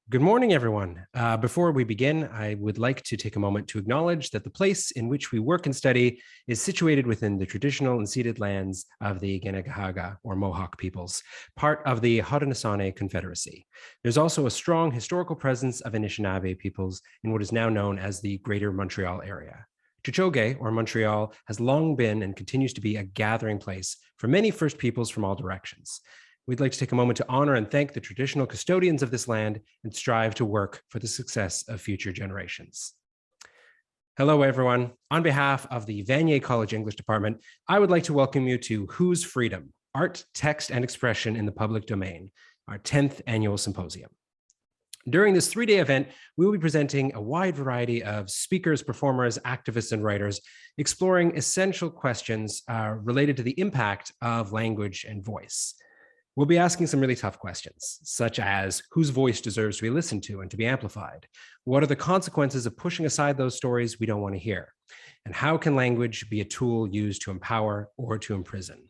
Good morning, everyone. Before we begin, I would like to take a moment to acknowledge that the place in which we work and study is situated within the traditional and ceded lands of the Ganagahaga, or Mohawk peoples, part of the Haudenosaunee Confederacy. There's also a strong historical presence of Anishinaabe peoples in what is now known as the Greater Montreal area. Tiohtià:ke, or Montreal, has long been and continues to be a gathering place for many First Peoples from all directions. We'd like to take a moment to honor and thank the traditional custodians of this land and strive to work for the success of future generations. Hello, everyone. On behalf of the Vanier College English Department, I would like to welcome you to Whose Freedom? Art, Text, and Expression in the Public Domain, our 10th annual symposium. During this 3-day event, we will be presenting a wide variety of speakers, performers, activists, and writers, exploring essential questions related to the impact of language and voice. We'll be asking some really tough questions, such as whose voice deserves to be listened to and to be amplified? What are the consequences of pushing aside those stories we don't want to hear? And how can language be a tool used to empower or to imprison?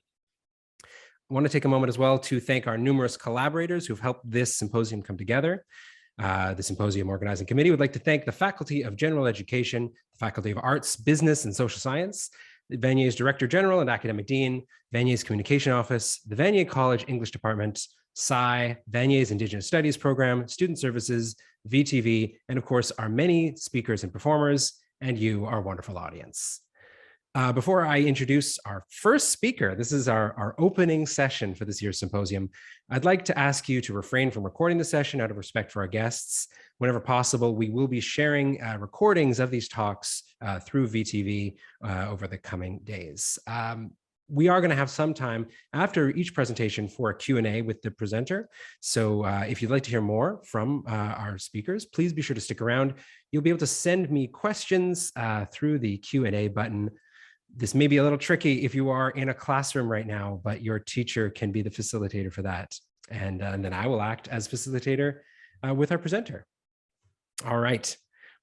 I want to take a moment as well to thank our numerous collaborators who've helped this symposium come together. The Symposium Organizing Committee would like to thank the Faculty of General Education, the Faculty of Arts, Business, and Social Science, Vanier's Director General and Academic Dean, Vanier's Communication Office, the Vanier College English Department, SCI, Vanier's Indigenous Studies Program, Student Services, VTV, and of course, our many speakers and performers, and you, our wonderful audience. Before I introduce our first speaker, this is our opening session for this year's symposium, I'd like to ask you to refrain from recording the session out of respect for our guests. Whenever possible, we will be sharing recordings of these talks through VTV over the coming days. We are going to have some time after each presentation for a Q&A with the presenter. So if you'd like to hear more from our speakers, please be sure to stick around. You'll be able to send me questions through the Q&A button. This may be a little tricky if you are in a classroom right now, but your teacher can be the facilitator for that. And then I will act as facilitator with our presenter. All right,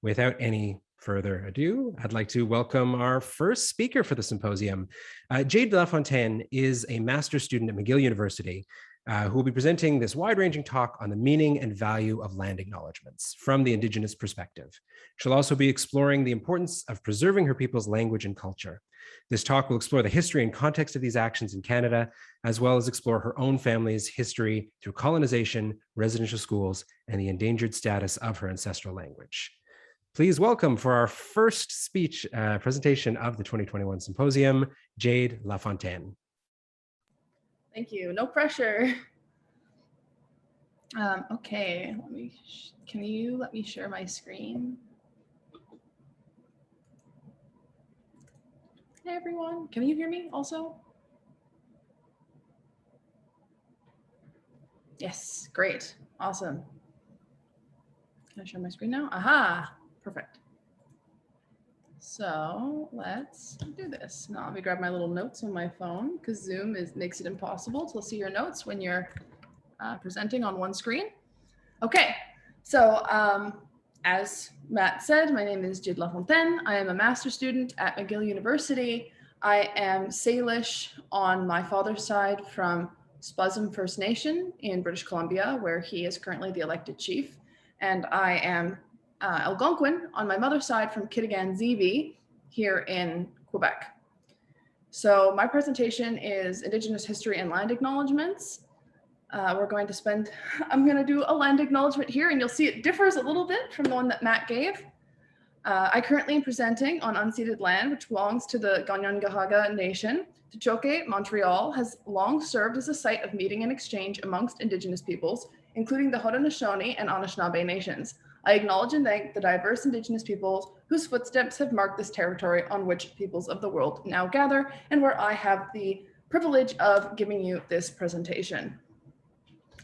without any further ado, I'd like to welcome our first speaker for the symposium. Jade Lafontaine is a master's student at McGill University who will be presenting this wide-ranging talk on the meaning and value of land acknowledgements from the Indigenous perspective. She'll also be exploring the importance of preserving her people's language and culture. This talk will explore the history and context of these actions in Canada, as well as explore her own family's history through colonization, residential schools, and the endangered status of her ancestral language. Please welcome for our first speech presentation of the 2021 symposium, Jade Lafontaine. Thank you. No pressure. Okay, can you let me share my screen? Hey everyone, can you hear me also? Yes, great, awesome. Can I share my screen now? Aha, perfect. So let's do this. Now let me grab my little notes on my phone because Zoom makes it impossible to see your notes when you're presenting on one screen. Okay, so as Matt said, my name is Jade Lafontaine. I am a master's student at McGill University. I am Salish on my father's side from Spasm First Nation in British Columbia, where he is currently the elected chief. And I am Algonquin on my mother's side from Kitigan-Zibi here in Quebec. So my presentation is Indigenous History and Land Acknowledgements. I'm going to do a land acknowledgement here, and you'll see it differs a little bit from the one that Matt gave. I currently am presenting on unceded land, which belongs to the Ganyangahaga Nation. Tiohtià:ke, Montreal, has long served as a site of meeting and exchange amongst Indigenous peoples, including the Haudenosaunee and Anishinaabe nations. I acknowledge and thank the diverse Indigenous peoples whose footsteps have marked this territory on which peoples of the world now gather, and where I have the privilege of giving you this presentation.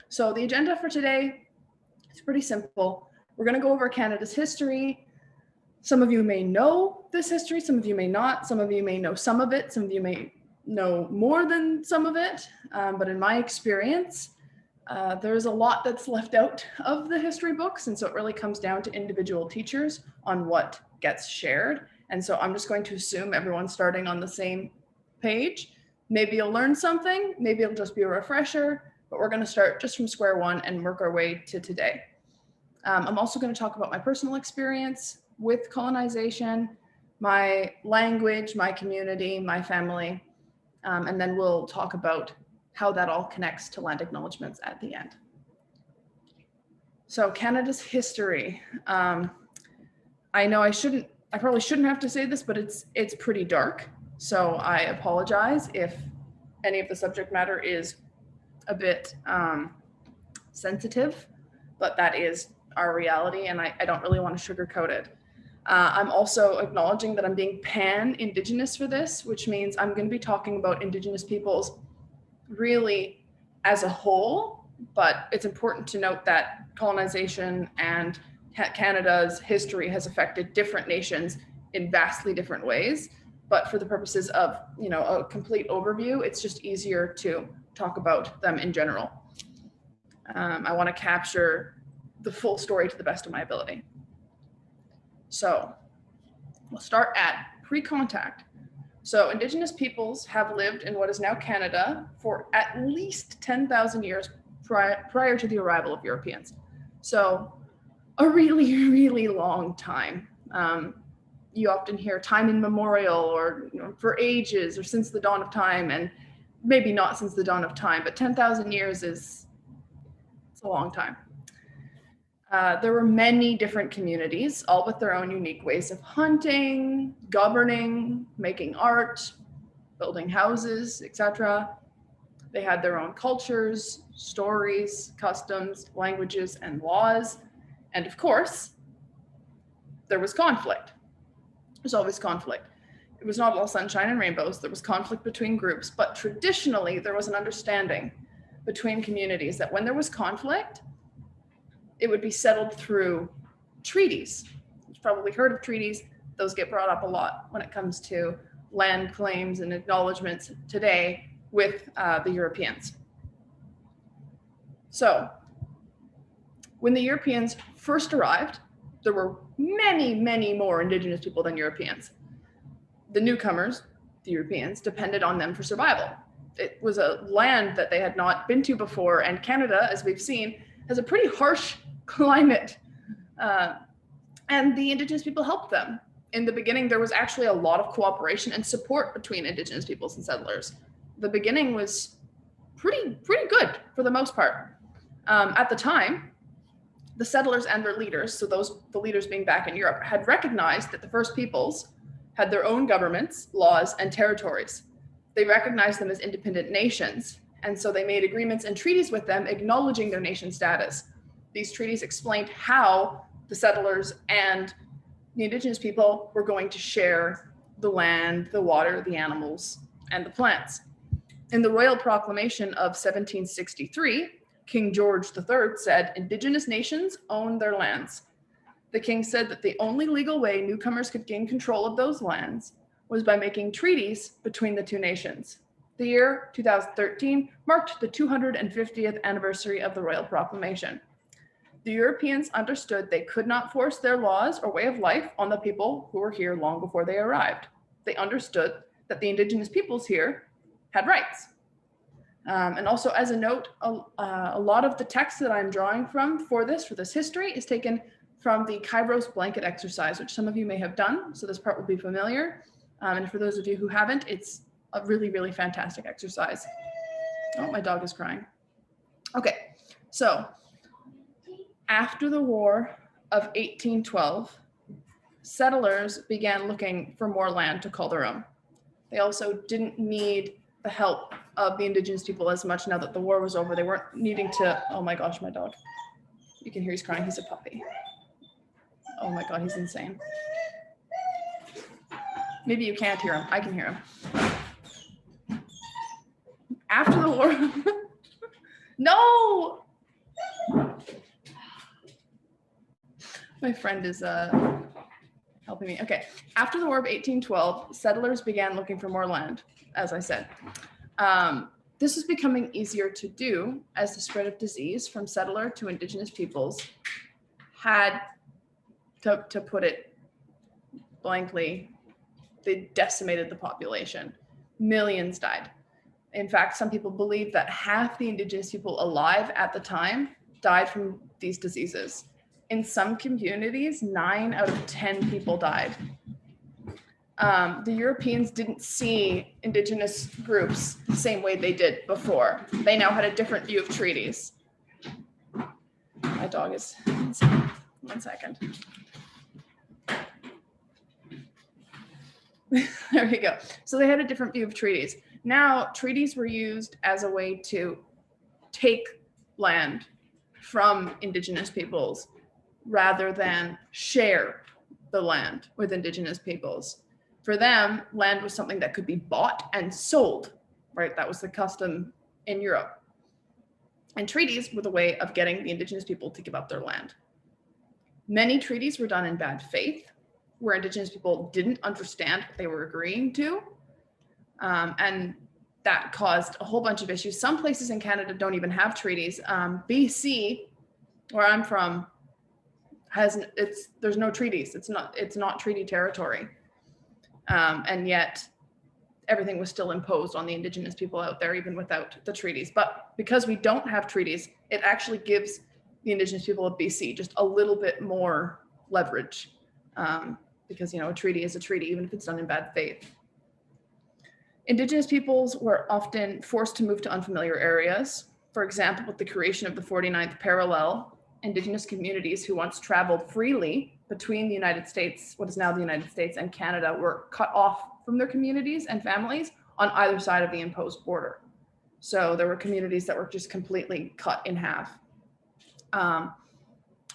So the agenda for today is pretty simple. We're going to go over Canada's history. Some of you may know this history, some of you may not. Some of you may know some of it, some of you may know more than some of it. But in my experience, there's a lot that's left out of the history books. And so it really comes down to individual teachers on what gets shared. And so I'm just going to assume everyone's starting on the same page. Maybe you'll learn something, maybe it'll just be a refresher, but we're going to start just from square one and work our way to today. I'm also going to talk about my personal experience with colonization, my language, my community, my family, and then we'll talk about how that all connects to land acknowledgements at the end. So Canada's history. I know I probably shouldn't have to say this, but it's pretty dark. So I apologize if any of the subject matter is a bit sensitive, but that is our reality, and I don't really want to sugarcoat it. I'm also acknowledging that I'm being pan-Indigenous for this, which means I'm going to be talking about Indigenous peoples really as a whole, but it's important to note that colonization and Canada's history has affected different nations in vastly different ways. But for the purposes of, a complete overview, it's just easier to talk about them in general. I want to capture the full story to the best of my ability. So we'll start at pre-contact. So Indigenous peoples have lived in what is now Canada for at least 10,000 years prior to the arrival of Europeans. So a really, really long time. You often hear time immemorial, or for ages, or since the dawn of time, and maybe not since the dawn of time, but 10,000 years it's a long time. There were many different communities, all with their own unique ways of hunting, governing, making art, building houses, etc. They had their own cultures, stories, customs, languages, and laws. And of course, there was conflict. There's always conflict. It was not all sunshine and rainbows. There was conflict between groups, but traditionally there was an understanding between communities that when there was conflict, it would be settled through treaties. You've probably heard of treaties. Those get brought up a lot when it comes to land claims and acknowledgements today with the Europeans. So when the Europeans first arrived, there were many, many more Indigenous people than Europeans. The newcomers, the Europeans, depended on them for survival. It was a land that they had not been to before, and Canada, as we've seen, has a pretty harsh climate. And the Indigenous people helped them. In the beginning, there was actually a lot of cooperation and support between Indigenous peoples and settlers. The beginning was pretty good for the most part. At the time, the settlers and their leaders, so the leaders being back in Europe, had recognized that the first peoples had their own governments, laws, and territories. They recognized them as independent nations, and so they made agreements and treaties with them acknowledging their nation status. These treaties explained how the settlers and the Indigenous people were going to share the land, the water, the animals, and the plants. In the Royal Proclamation of 1763, King George III said, "Indigenous nations own their lands." The king said that the only legal way newcomers could gain control of those lands was by making treaties between the two nations. The year 2013 marked the 250th anniversary of the Royal Proclamation. The Europeans understood they could not force their laws or way of life on the people who were here long before they arrived. They understood that the Indigenous peoples here had rights. And also, as a note, a lot of the text that I'm drawing from for this history is taken from the Kairos blanket exercise, which some of you may have done, so this part will be familiar. And for those of you who haven't, it's a really, really fantastic exercise. Oh, my dog is crying. Okay, so after the War of 1812, settlers began looking for more land to call their own. They also didn't need the help of the Indigenous people as much now that the war was over. They weren't needing to, oh my gosh, my dog. You can hear he's crying, he's a puppy. Oh my God, he's insane. Maybe you can't hear him, I can hear him. After the war, no! My friend is helping me. Okay, after the War of 1812, settlers began looking for more land, as I said. This was becoming easier to do as the spread of disease from settler to Indigenous peoples had, to put it blankly, they decimated the population. Millions died. In fact, some people believe that half the Indigenous people alive at the time died from these diseases. In some communities, 9 out of 10 people died. The Europeans didn't see indigenous groups the same way they did before. They now had a different view of treaties. My dog is, 1 second. There we go. So they had a different view of treaties. Now, treaties were used as a way to take land from indigenous peoples rather than share the land with indigenous peoples. For them, land was something that could be bought and sold, right? That was the custom in Europe. And treaties were the way of getting the indigenous people to give up their land. Many treaties were done in bad faith, where indigenous people didn't understand what they were agreeing to. And that caused a whole bunch of issues. Some places in Canada don't even have treaties. BC, where I'm from, there's no treaties. It's not treaty territory. And yet everything was still imposed on the indigenous people out there, even without the treaties. But because we don't have treaties, it actually gives the indigenous people of BC just a little bit more leverage. Because, a treaty is a treaty, even if it's done in bad faith. Indigenous peoples were often forced to move to unfamiliar areas. For example, with the creation of the 49th parallel, indigenous communities who once traveled freely between the United States, what is now the United States, and Canada were cut off from their communities and families on either side of the imposed border. So there were communities that were just completely cut in half.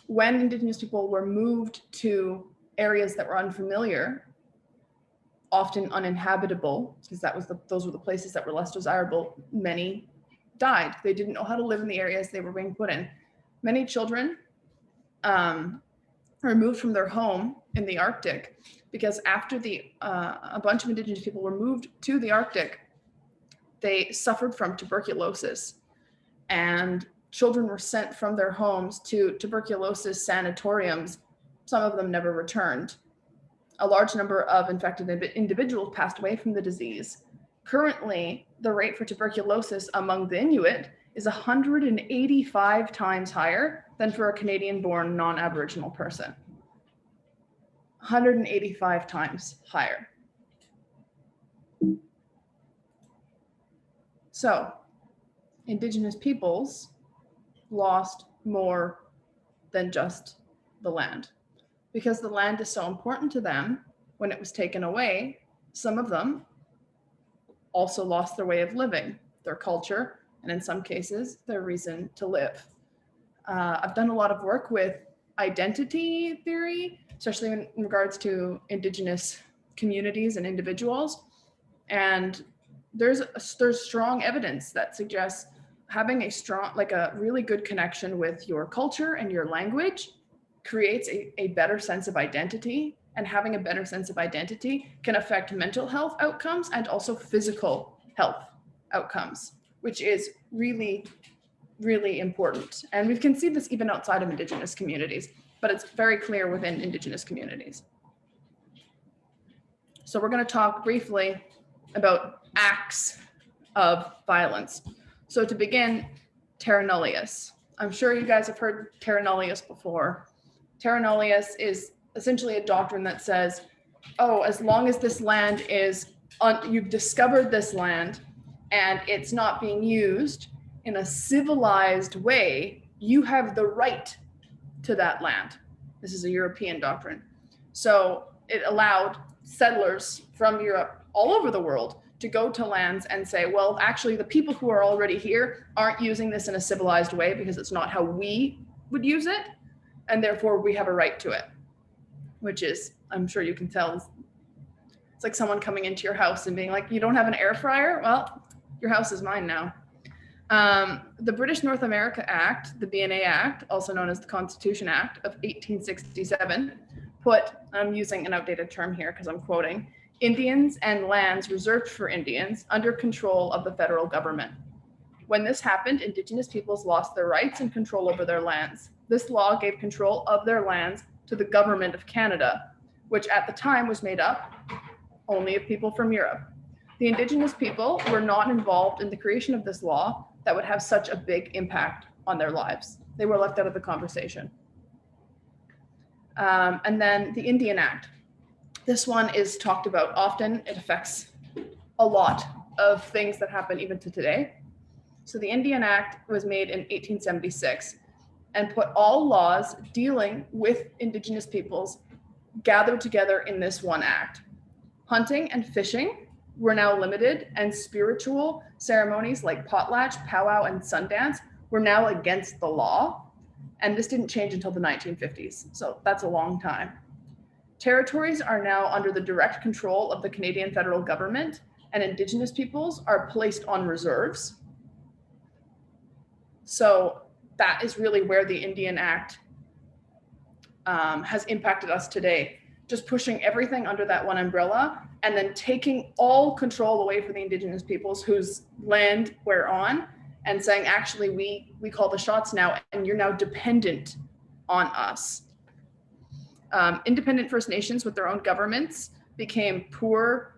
When indigenous people were moved to areas that were unfamiliar, often uninhabitable, because those were the places that were less desirable, many died. They didn't know how to live in the areas they were being put in. Many children were removed from their home in the Arctic because after a bunch of indigenous people were moved to the Arctic, they suffered from tuberculosis, and children were sent from their homes to tuberculosis sanatoriums. Some of them never returned. A large number of infected individuals passed away from the disease. Currently, the rate for tuberculosis among the Inuit is 185 times higher than for a Canadian-born non-Aboriginal person. 185 times higher. So, indigenous peoples lost more than just the land. Because the land is so important to them, when it was taken away, some of them also lost their way of living, their culture, and in some cases, their reason to live. I've done a lot of work with identity theory, especially in regards to indigenous communities and individuals. And there's strong evidence that suggests having a really good connection with your culture and your language creates a better sense of identity, and having a better sense of identity can affect mental health outcomes and also physical health outcomes, which is really, really important. And we can see this even outside of indigenous communities, but it's very clear within indigenous communities. So we're going to talk briefly about acts of violence. So to begin, terra nullius. I'm sure you guys have heard terra nullius before. Terra nullius is essentially a doctrine that says, oh, as long as this land you've discovered this land and it's not being used in a civilized way, you have the right to that land. This is a European doctrine. So it allowed settlers from Europe all over the world to go to lands and say, well, actually the people who are already here aren't using this in a civilized way because it's not how we would use it. And therefore we have a right to it, which is, I'm sure you can tell, it's like someone coming into your house and being like, you don't have an air fryer? Well, your house is mine now. The British North America Act, the BNA Act, also known as the Constitution Act of 1867, put, I'm using an outdated term here because I'm quoting, Indians and lands reserved for Indians under control of the federal government. When this happened, indigenous peoples lost their rights and control over their lands. This law gave control of their lands to the government of Canada, which at the time was made up only of people from Europe. The indigenous people were not involved in the creation of this law that would have such a big impact on their lives. They were left out of the conversation. And then the Indian Act. This one is talked about often. It affects a lot of things that happen even to today. So the Indian Act was made in 1876 and put all laws dealing with Indigenous peoples gathered together in this one act. Hunting and fishing were now limited, and spiritual ceremonies like potlatch, powwow, and sundance were now against the law. And this didn't change until the 1950s. So that's a long time. Territories are now under the direct control of the Canadian federal government, and Indigenous peoples are placed on reserves. So that is really where the Indian Act has impacted us today. Just pushing everything under that one umbrella and then taking all control away from the Indigenous peoples whose land we're on, and saying, actually, we call the shots now, and you're now dependent on us. Independent First Nations with their own governments became poor,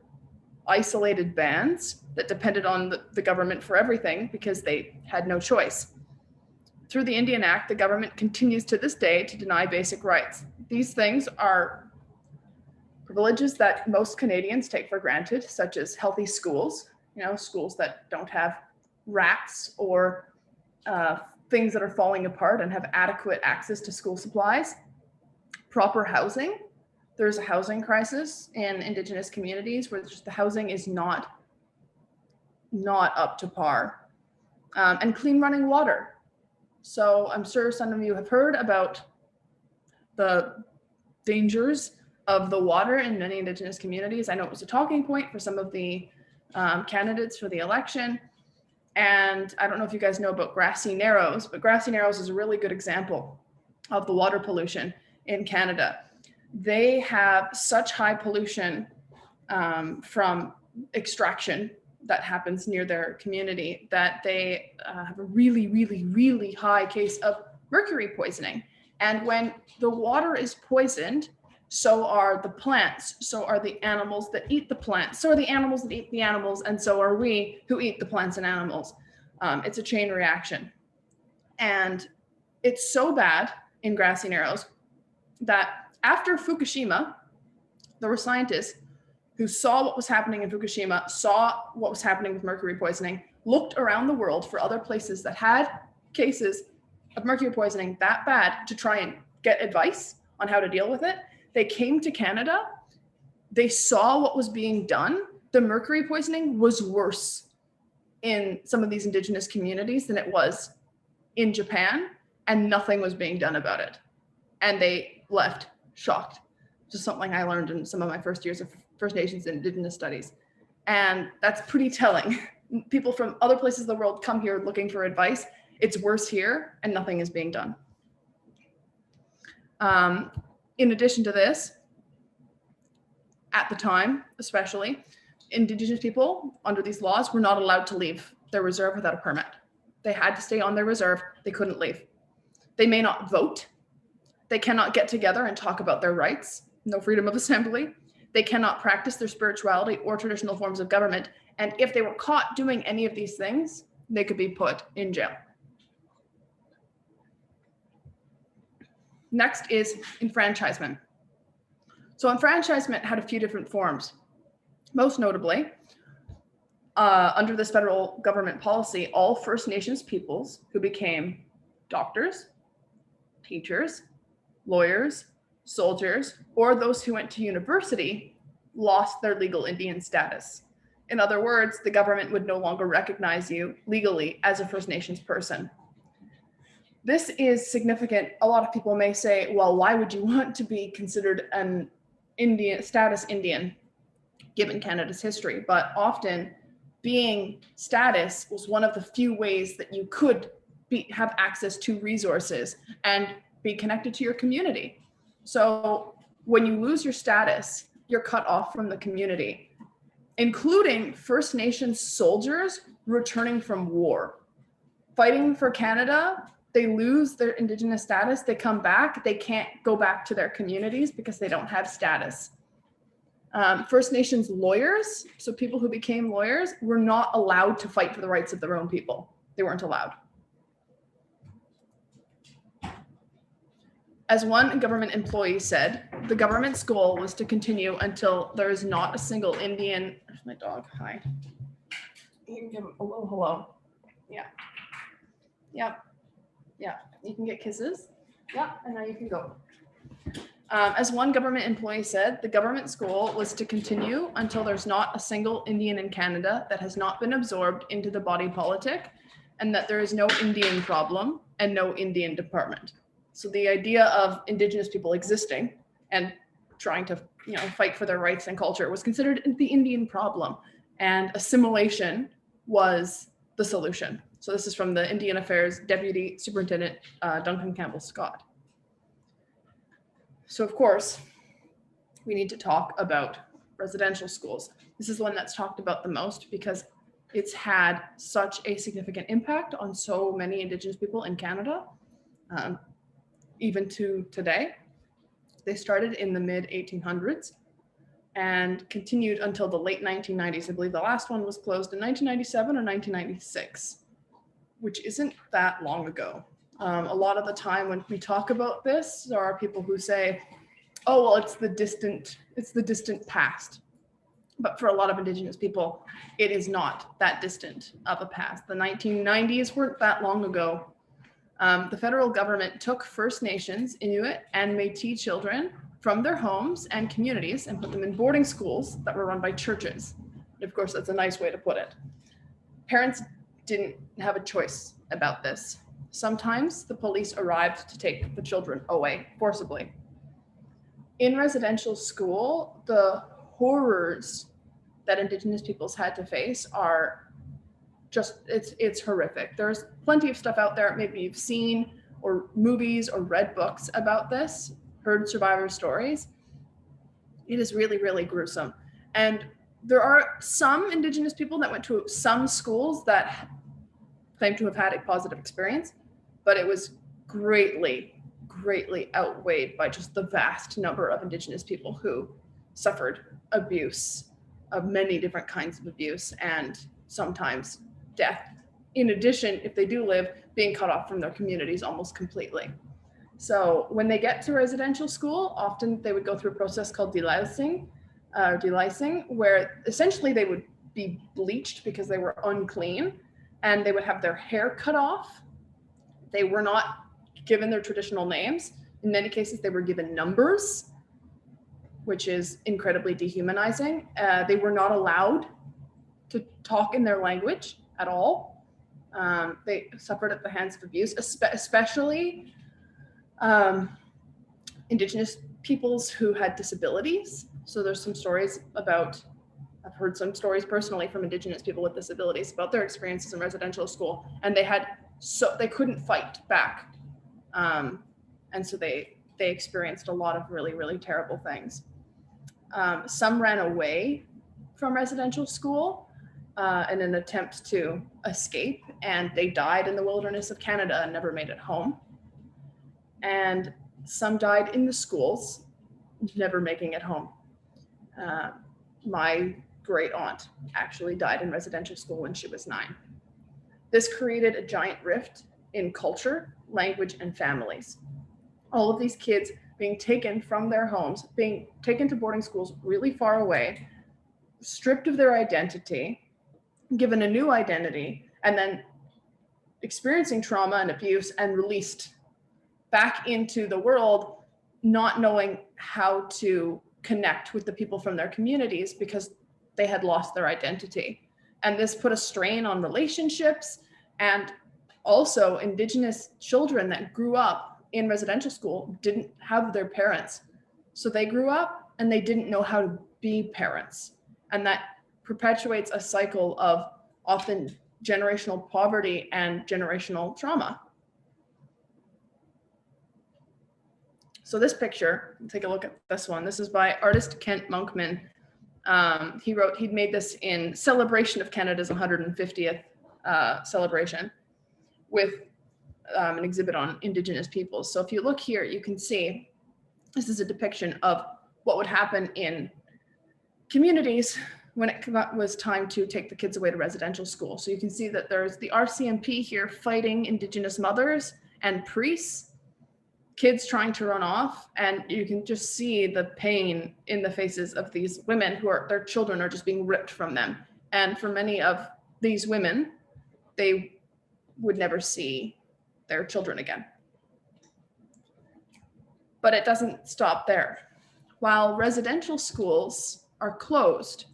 isolated bands that depended on the government for everything because they had no choice. Through the Indian Act, the government continues to this day to deny basic rights. These things are privileges that most Canadians take for granted, such as healthy schools, schools that don't have rats or things that are falling apart and have adequate access to school supplies. Proper housing. There's a housing crisis in Indigenous communities where just the housing is not up to par. And clean running water. So I'm sure some of you have heard about the dangers of the water in many Indigenous communities. I know it was a talking point for some of the candidates for the election. And I don't know if you guys know about Grassy Narrows, but Grassy Narrows is a really good example of the water pollution in Canada. They have such high pollution from extraction that happens near their community that they have a really, really, really high case of mercury poisoning. And when the water is poisoned, so are the plants, so are the animals that eat the plants, so are the animals that eat the animals, and so are we who eat the plants and animals. It's a chain reaction. And it's so bad in Grassy Narrows that after Fukushima, there were scientists who saw what was happening in Fukushima, saw what was happening with mercury poisoning, looked around the world for other places that had cases of mercury poisoning that bad to try and get advice on how to deal with it. They came to Canada, they saw what was being done. The mercury poisoning was worse in some of these Indigenous communities than it was in Japan, and nothing was being done about it. And they left shocked. Just something I learned in some of my first years of First Nations and Indigenous studies. And that's pretty telling. People from other places of the world come here looking for advice. It's worse here, and nothing is being done. In addition to this, at the time, especially, Indigenous people under these laws were not allowed to leave their reserve without a permit. They had to stay on their reserve. They couldn't leave. They may not vote. They cannot get together and talk about their rights. No freedom of assembly. They cannot practice their spirituality or traditional forms of government. And if they were caught doing any of these things, they could be put in jail. Next is enfranchisement. So enfranchisement had a few different forms. Most notably, under this federal government policy, all First Nations peoples who became doctors, teachers, lawyers, soldiers, or those who went to university lost their legal Indian status. In other words, the government would no longer recognize you legally as a First Nations person. This is significant. A lot of people may say, well, why would you want to be considered an Indian status Indian, given Canada's history? But often being status was one of the few ways that you could have access to resources and be connected to your community. So when you lose your status, you're cut off from the community, including First Nations soldiers returning from war. Fighting for Canada, they lose their Indigenous status, they come back, they can't go back to their communities because they don't have status. First Nations lawyers, so people who became lawyers, were not allowed to fight for the rights of their own people. They weren't allowed. As one government employee said, the government's goal was to continue until there is not a single Indian. There's my dog. Hi. You can give him a little hello. Yeah. Yeah. Yeah. You can get kisses. Yeah. And now you can go. As one government employee said, the government's goal was to continue until there's not a single Indian in Canada that has not been absorbed into the body politic, and that there is no Indian problem and no Indian department. So the idea of Indigenous people existing and trying to, fight for their rights and culture was considered the Indian problem, and assimilation was the solution. So this is from the Indian Affairs Deputy Superintendent Duncan Campbell Scott. So of course, we need to talk about residential schools. This is the one that's talked about the most because it's had such a significant impact on so many Indigenous people in Canada, even to today. They started in the mid 1800s and continued until the late 1990s. I believe the last one was closed in 1997 or 1996, which isn't that long ago. A lot of the time when we talk about this, there are people who say, oh, well, it's the distant past. But for a lot of Indigenous people, it is not that distant of a past. The 1990s weren't that long ago. The federal government took First Nations, Inuit, and Métis children from their homes and communities and put them in boarding schools that were run by churches. And of course, that's a nice way to put it. Parents didn't have a choice about this. Sometimes the police arrived to take the children away forcibly. In residential school, the horrors that Indigenous peoples had to face are just, it's horrific. There's plenty of stuff out there, maybe you've seen or movies or read books about this, heard survivor stories. It is really, really gruesome. And there are some Indigenous people that went to some schools that claim to have had a positive experience, but it was greatly, greatly outweighed by just the vast number of Indigenous people who suffered abuse, of many different kinds of abuse, and sometimes death. In addition, if they do live, being cut off from their communities almost completely. So when they get to residential school, often they would go through a process called delousing, where essentially they would be bleached because they were unclean, and they would have their hair cut off. They were not given their traditional names. In many cases, they were given numbers, which is incredibly dehumanizing. They were not allowed to talk in their language at all. They suffered at the hands of abuse, especially Indigenous peoples who had disabilities. So there's some stories about, I've heard some stories personally from Indigenous people with disabilities about their experiences in residential school, and they couldn't fight back. And so they experienced a lot of really, really terrible things. Some ran away from residential school in an attempt to escape, and they died in the wilderness of Canada and never made it home. And some died in the schools, never making it home. My great aunt actually died in residential school when she was 9. This created a giant rift in culture, language, and families. All of these kids being taken from their homes, being taken to boarding schools really far away, stripped of their identity, given a new identity, and then experiencing trauma and abuse and released back into the world, not knowing how to connect with the people from their communities because they had lost their identity. And this put a strain on relationships, and also Indigenous children that grew up in residential school didn't have their parents. So they grew up and they didn't know how to be parents. And that perpetuates a cycle of often generational poverty and generational trauma. So this picture, take a look at this one. This is by artist Kent Monkman. He'd made this in celebration of Canada's 150th celebration with an exhibit on Indigenous peoples. So if you look here, you can see this is a depiction of what would happen in communities when it was time to take the kids away to residential school. So you can see that there's the RCMP here fighting Indigenous mothers and priests kids trying to run off, and you can just see the pain in the faces of these women who are, their children are just being ripped from them. And for many of these women, they would never see their children again. But it doesn't stop there. While residential schools are closed,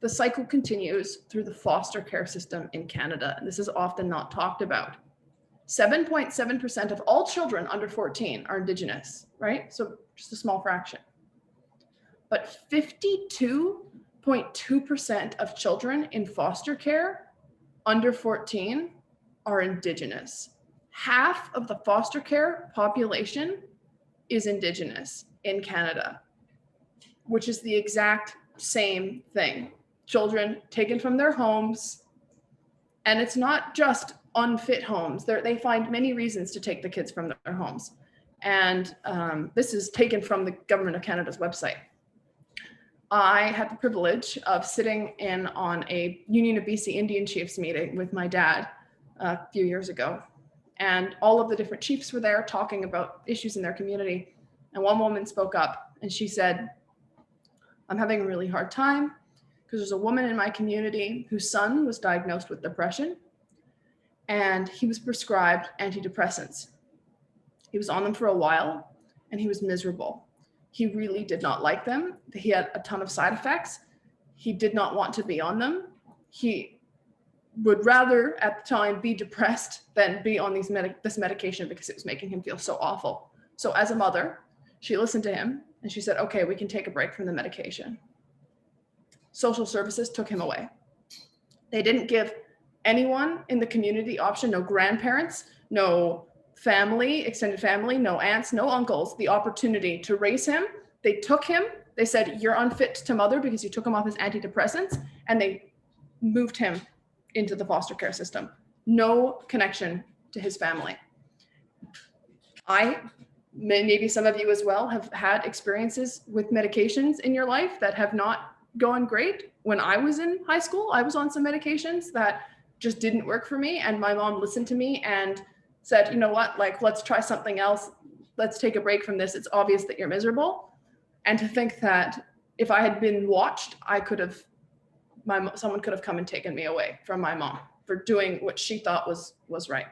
the cycle continues through the foster care system in Canada. And this is often not talked about. 7.7% of all children under 14 are Indigenous, right? So just a small fraction. But 52.2% of children in foster care under 14 are Indigenous. Half of the foster care population is Indigenous in Canada, which is the exact same thing. Children taken from their homes, and it's not just unfit homes. They find many reasons to take the kids from their homes. And this is taken from the Government of Canada's website. I had the privilege of sitting in on a Union of BC Indian Chiefs meeting with my dad a few years ago. And all of the different chiefs were there talking about issues in their community. And one woman spoke up and she said, "I'm having a really hard time because there's a woman in my community whose son was diagnosed with depression, and he was prescribed antidepressants. He was on them for a while and he was miserable. He really did not like them. He had a ton of side effects. He did not want to be on them. He would rather at the time be depressed than be on this medication because it was making him feel so awful. So as a mother, she listened to him and she said, okay, we can take a break from the medication. Social services took him away. They didn't give anyone in the community the option, no grandparents, no family, extended family, no aunts, no uncles, the opportunity to raise him. They took him, they said, you're unfit to mother because you took him off his antidepressants, and they moved him into the foster care system. No connection to his family. Maybe some of you as well have had experiences with medications in your life that have not gone great. When I was in high school, I was on some medications that just didn't work for me. And my mom listened to me and said, you know what, like, let's try something else. Let's take a break from this. It's obvious that you're miserable. And to think that if I had been watched, someone could have come and taken me away from my mom for doing what she thought was right.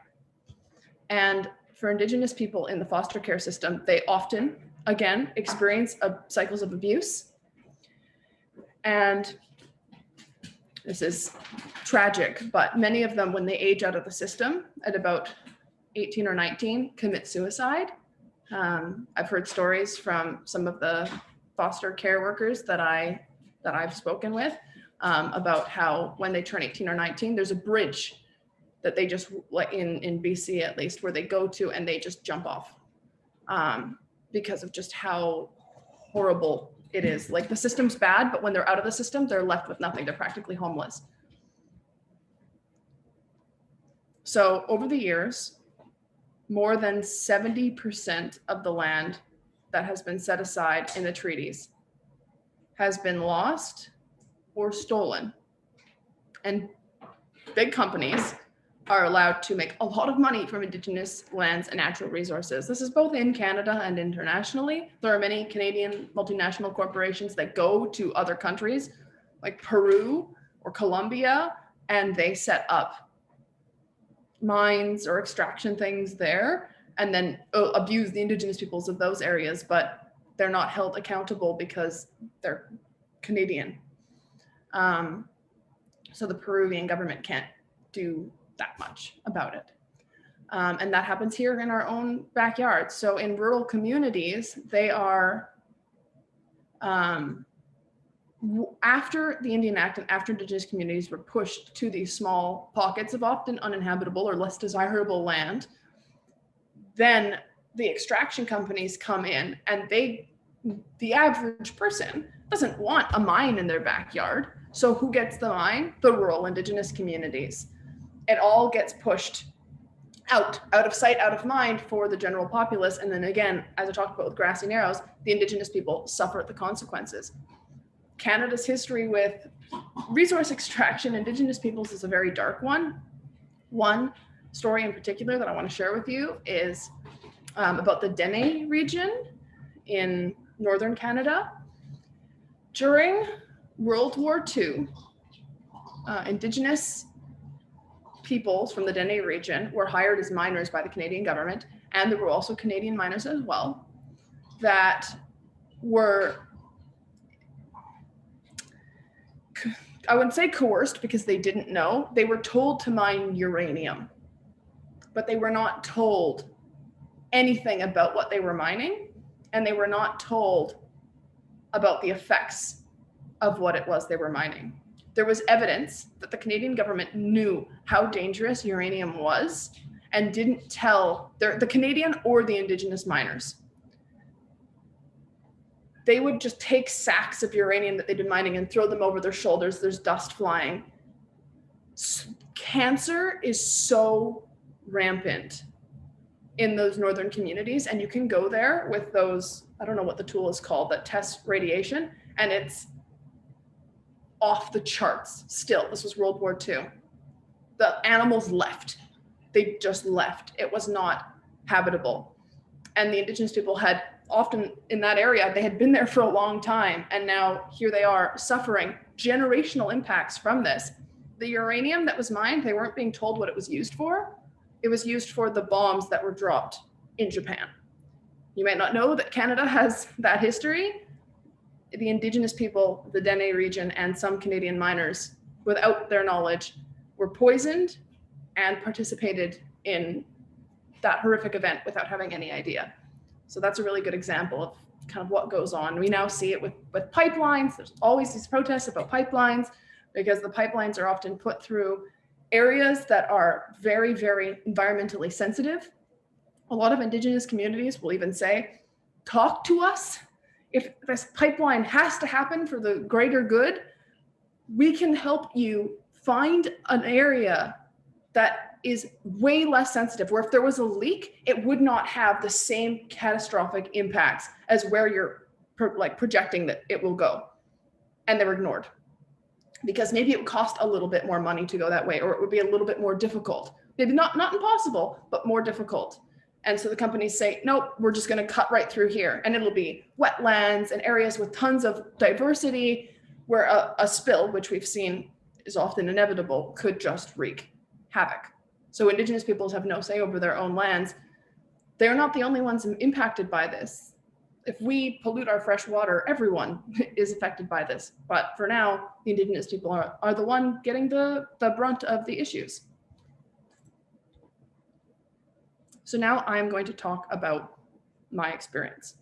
And for Indigenous people in the foster care system, they often, again, experience cycles of abuse. And this is tragic, but many of them, when they age out of the system at about 18 or 19, commit suicide. I've heard stories from some of the foster care workers that I've spoken with about how when they turn 18 or 19, there's a bridge that they just, like in BC at least, where they go to and they just jump off because of just how horrible it is. Like, the system's bad, but when they're out of the system, they're left with nothing. They're practically homeless. So over the years, more than 70% of the land that has been set aside in the treaties has been lost or stolen. And big companies are allowed to make a lot of money from Indigenous lands and natural resources. This is both in Canada and internationally. There are many Canadian multinational corporations that go to other countries like Peru or Colombia, and they set up mines or extraction things there and then abuse the Indigenous peoples of those areas, but they're not held accountable because they're Canadian. So the Peruvian government can't do that much about it. And that happens here in our own backyard. So in rural communities, they are, after the Indian Act and after Indigenous communities were pushed to these small pockets of often uninhabitable or less desirable land, then the extraction companies come in and the average person doesn't want a mine in their backyard. So who gets the mine? The rural Indigenous communities. It all gets pushed out of sight, out of mind for the general populace. And then again, as I talked about with Grassy Narrows, the Indigenous people suffer the consequences. Canada's history with resource extraction, Indigenous peoples, is a very dark one. One story in particular that I want to share with you is about the Dene region in northern Canada. During World War II, Indigenous peoples from the Dene region were hired as miners by the Canadian government, and there were also Canadian miners as well that were, I wouldn't say coerced because they didn't know. They were told to mine uranium, but they were not told anything about what they were mining, and they were not told about the effects of what it was they were mining. There was evidence that the Canadian government knew how dangerous uranium was and didn't tell the Canadian or the Indigenous miners. They would just take sacks of uranium that they'd been mining and throw them over their shoulders. There's dust flying. Cancer is so rampant in those northern communities, and you can go there with those, I don't know what the tool is called, that tests radiation, and it's off the charts still. This was World War II. The animals left. They just left. It was not habitable. And the Indigenous people had often in that area, they had been there for a long time, and now here they are suffering generational impacts from this. The uranium that was mined, they weren't being told what it was used for. It was used for the bombs that were dropped in Japan. You might not know that Canada has that history. The Indigenous people, the Dene region, and some Canadian miners, without their knowledge, were poisoned and participated in that horrific event without having any idea. So that's a really good example of kind of what goes on. We now see it with pipelines. There's always these protests about pipelines because the pipelines are often put through areas that are very, very environmentally sensitive. A lot of Indigenous communities will even say, talk to us. If this pipeline has to happen for the greater good, we can help you find an area that is way less sensitive, where if there was a leak, it would not have the same catastrophic impacts as where you're projecting that it will go. And they were ignored because maybe it would cost a little bit more money to go that way, or it would be a little bit more difficult. Maybe not impossible, but more difficult. And so the companies say, nope, we're just going to cut right through here. And it'll be wetlands and areas with tons of diversity where a spill, which we've seen is often inevitable, could just wreak havoc. So Indigenous peoples have no say over their own lands. They're not the only ones impacted by this. If we pollute our fresh water, everyone is affected by this. But for now, the Indigenous people are the one getting the brunt of the issues. So now I'm going to talk about my experience.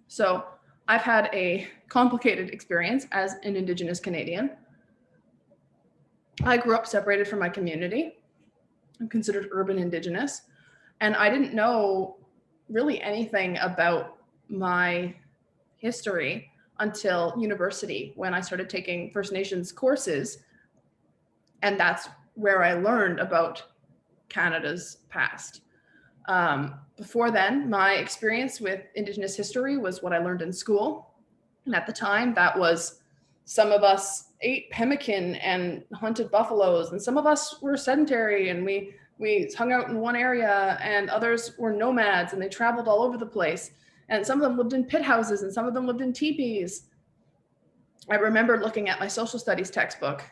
So I've had a complicated experience as an Indigenous Canadian. I grew up separated from my community. I'm considered urban Indigenous, and I didn't know really anything about my history until university when I started taking First Nations courses, and that's where I learned about Canada's past. Before then, my experience with Indigenous history was what I learned in school, and at the time that was some of us ate pemmican and hunted buffaloes, and some of us were sedentary and we hung out in one area, and others were nomads and they traveled all over the place, and some of them lived in pit houses and some of them lived in teepees. I remember looking at my social studies textbook,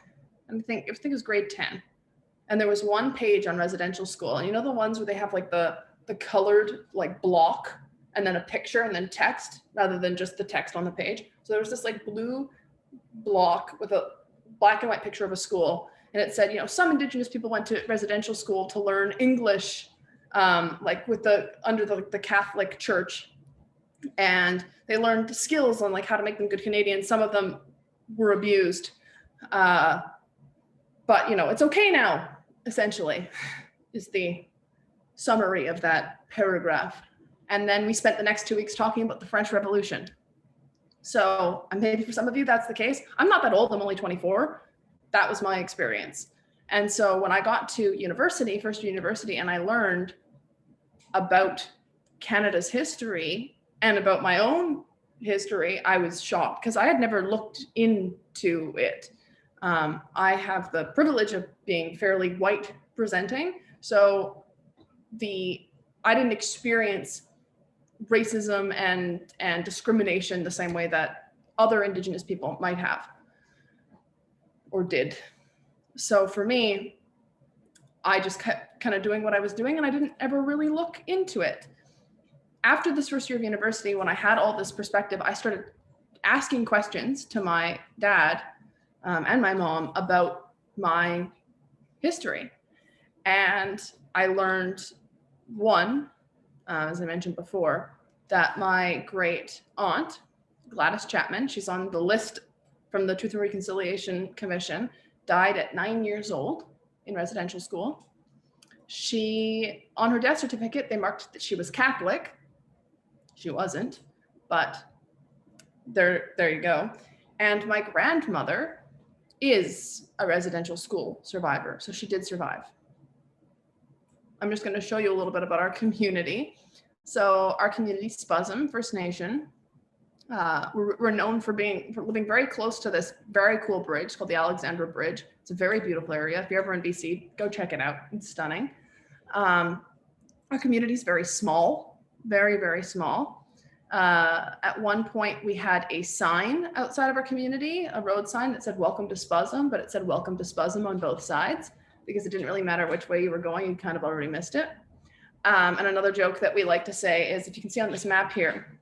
and I think it was grade 10, and there was one page on residential school, and you know the ones where they have like the colored like block and then a picture and then text rather than just the text on the page. So there was this like blue block with a black and white picture of a school, and it said, you know, some Indigenous people went to residential school to learn English, like with under the Catholic Church, and they learned skills on like how to make them good Canadians. Some of them were abused, but you know, it's okay now, essentially, is the summary of that paragraph. And then we spent the next 2 weeks talking about the French Revolution. So maybe for some of you that's the case. I'm not that old, I'm only 24. That was my experience. And so when I got to university, first year university, and I learned about Canada's history and about my own history, I was shocked because I had never looked into it. I have the privilege of being fairly white presenting. So the I didn't experience racism and discrimination the same way that other Indigenous people might have or did. So for me, I just kept kind of doing what I was doing, and I didn't ever really look into it. After this first year of university, when I had all this perspective, I started asking questions to my dad and my mom about my history. And I learned, one, as I mentioned before, that my great aunt, Gladys Chapman, she's on the list from the Truth and Reconciliation Commission, died at 9 years old in residential school. She, on her death certificate, they marked that she was Catholic. She wasn't, but there you go. And my grandmother is a residential school survivor, so she did survive. I'm just going to show you a little bit about our community. So our community, Spuzum First Nation, we're known for living very close to this very cool bridge called the Alexandra Bridge. It's a very beautiful area. If you're ever in BC, go check it out. It's stunning. Our community is very small, very, very small. At one point, we had a sign outside of our community, a road sign that said "Welcome to Spuzum," but it said "Welcome to Spuzum" on both sides because it didn't really matter which way you were going, you kind of already missed it. And another joke that we like to say is, if you can see on this map here,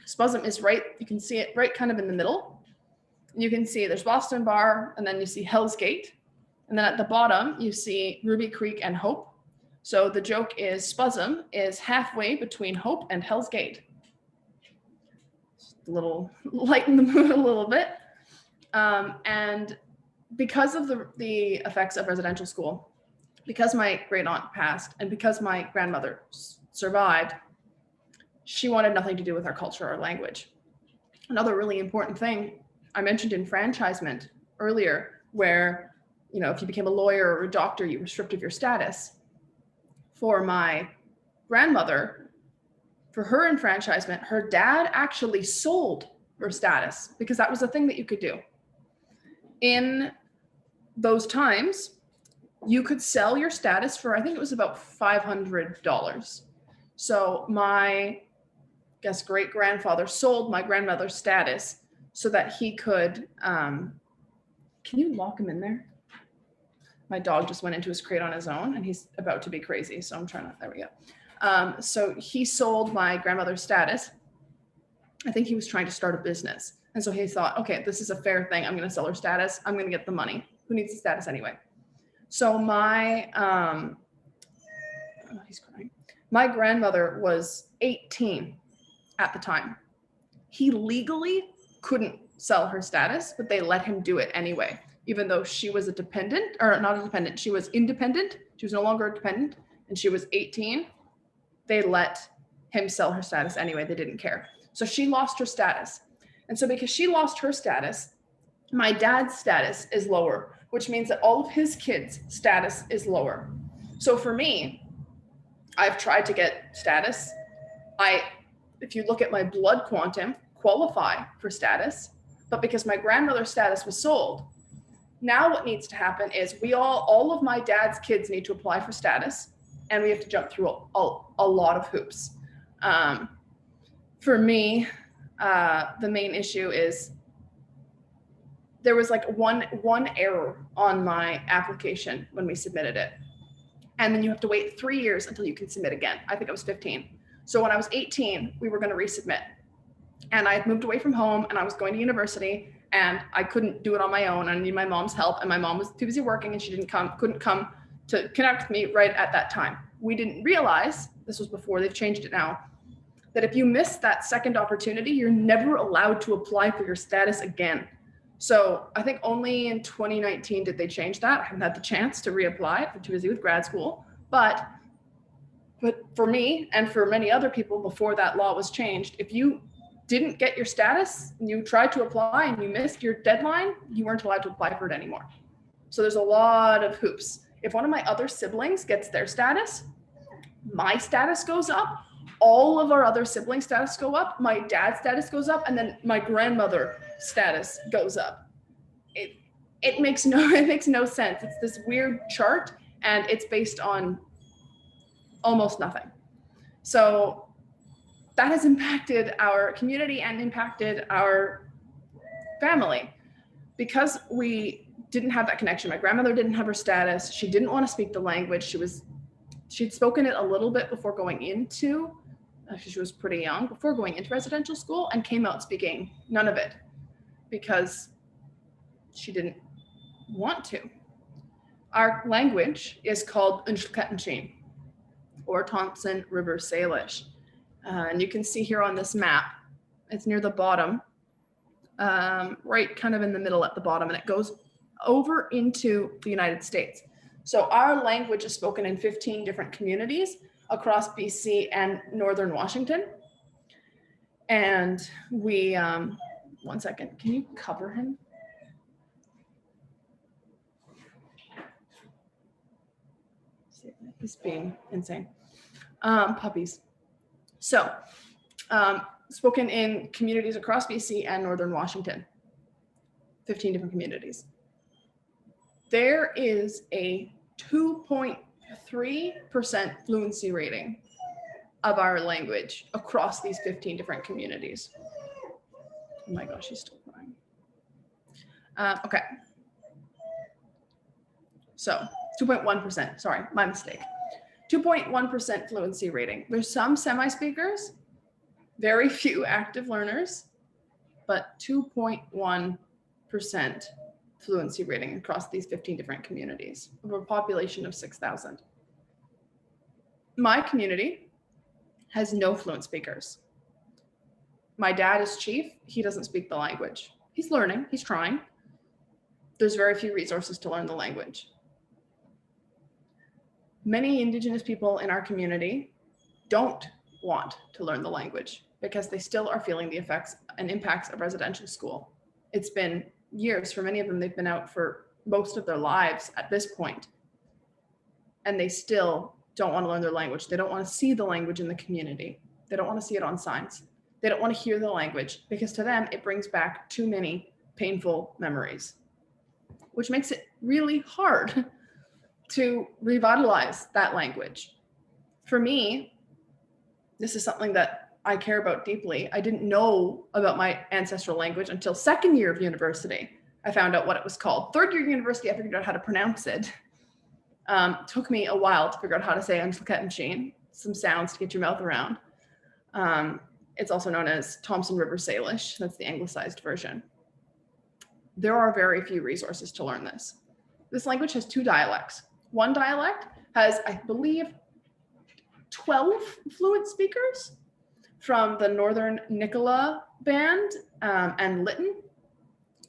Spuzum is right, you can see it right kind of in the middle. You can see there's Boston Bar, and then you see Hell's Gate. And then at the bottom, you see Ruby Creek and Hope. So the joke is Spuzum is halfway between Hope and Hell's Gate. Just a little lighten the mood a little bit. And because of the effects of residential school, because my great aunt passed and because my grandmother survived, she wanted nothing to do with our culture or language. Another really important thing I mentioned enfranchisement earlier, where, you know, if you became a lawyer or a doctor, you were stripped of your status. For my grandmother, for her enfranchisement, her dad actually sold her status because that was a thing that you could do. In those times, you could sell your status for, I think it was about $500. So my great grandfather sold my grandmother's status so that he could, can you lock him in there? My dog just went into his crate on his own and he's about to be crazy. So I'm trying to, there we go. So he sold my grandmother's status. I think he was trying to start a business. And so he thought, okay, this is a fair thing. I'm going to sell her status. I'm going to get the money. Who needs the status anyway? So my, oh, he's crying. My grandmother was 18 at the time. He legally couldn't sell her status, but they let him do it anyway, even though she was a dependent, or not a dependent, she was independent. She was no longer a dependent and she was 18. They let him sell her status anyway. They didn't care. So she lost her status. And so because she lost her status, my dad's status is lower, which means that all of his kids' status is lower. So for me, I've tried to get status. If you look at my blood quantum, qualify for status, but because my grandmother's status was sold, now what needs to happen is all of my dad's kids need to apply for status, and we have to jump through a lot of hoops. For me, the main issue is there was like one error on my application when we submitted it. And then you have to wait 3 years until you can submit again. I think I was 15. So when I was 18, we were going to resubmit. And I had moved away from home and I was going to university and I couldn't do it on my own. I needed my mom's help and my mom was too busy working and she couldn't come to connect with me right at that time. We didn't realize, this was before, they've changed it now, that if you miss that second opportunity, you're never allowed to apply for your status again. So I think only in 2019 did they change that. I haven't had the chance to reapply. I'm too busy with grad school. But for me and for many other people before that law was changed, if you didn't get your status and you tried to apply and you missed your deadline, you weren't allowed to apply for it anymore. So there's a lot of hoops. If one of my other siblings gets their status, my status goes up, all of our other siblings' status go up, my dad's status goes up, and then my grandmother status goes up. It makes no sense. It's this weird chart and it's based on almost nothing. So that has impacted our community and impacted our family because we didn't have that connection. My grandmother didn't have her status. She didn't want to speak the language. She'd spoken it a little bit before going into, actually she was pretty young, before going into residential school, and came out speaking none of it because she didn't want to. Our language is called Untitled or Thompson River Salish. And you can see here on this map, it's near the bottom, right kind of in the middle at the bottom, and it goes over into the United States. So our language is spoken in 15 different communities across BC and Northern Washington. And we, one second, can you cover him? He's being insane. Puppies. So, spoken in communities across BC and Northern Washington, 15 different communities. There is a 2.3% fluency rating of our language across these 15 different communities. Oh my gosh, she's still crying. Okay. So 2.1%, sorry, my mistake. 2.1% fluency rating. There's some semi-speakers, very few active learners, but 2.1% fluency rating across these 15 different communities of a population of 6,000. My community has no fluent speakers. My dad is chief. He doesn't speak the language. He's learning, he's trying. There's very few resources to learn the language. Many Indigenous people in our community don't want to learn the language because they still are feeling the effects and impacts of residential school. It's been years for many of them. They've been out for most of their lives at this point, and they still don't want to learn their language. They don't want to see the language in the community. They don't want to see it on signs. They don't want to hear the language because to them, it brings back too many painful memories, which makes it really hard to revitalize that language. For me, this is something that I care about deeply. I didn't know about my ancestral language until second year of university. I found out what it was called. Third year of university, I figured out how to pronounce it. Took me a while to figure out how to say Untitled, some sounds to get your mouth around. It's also known as Thompson River Salish. That's the anglicized version. There are very few resources to learn this. This language has two dialects. One dialect has, I believe, 12 fluent speakers from the Northern Nicola band and Lytton.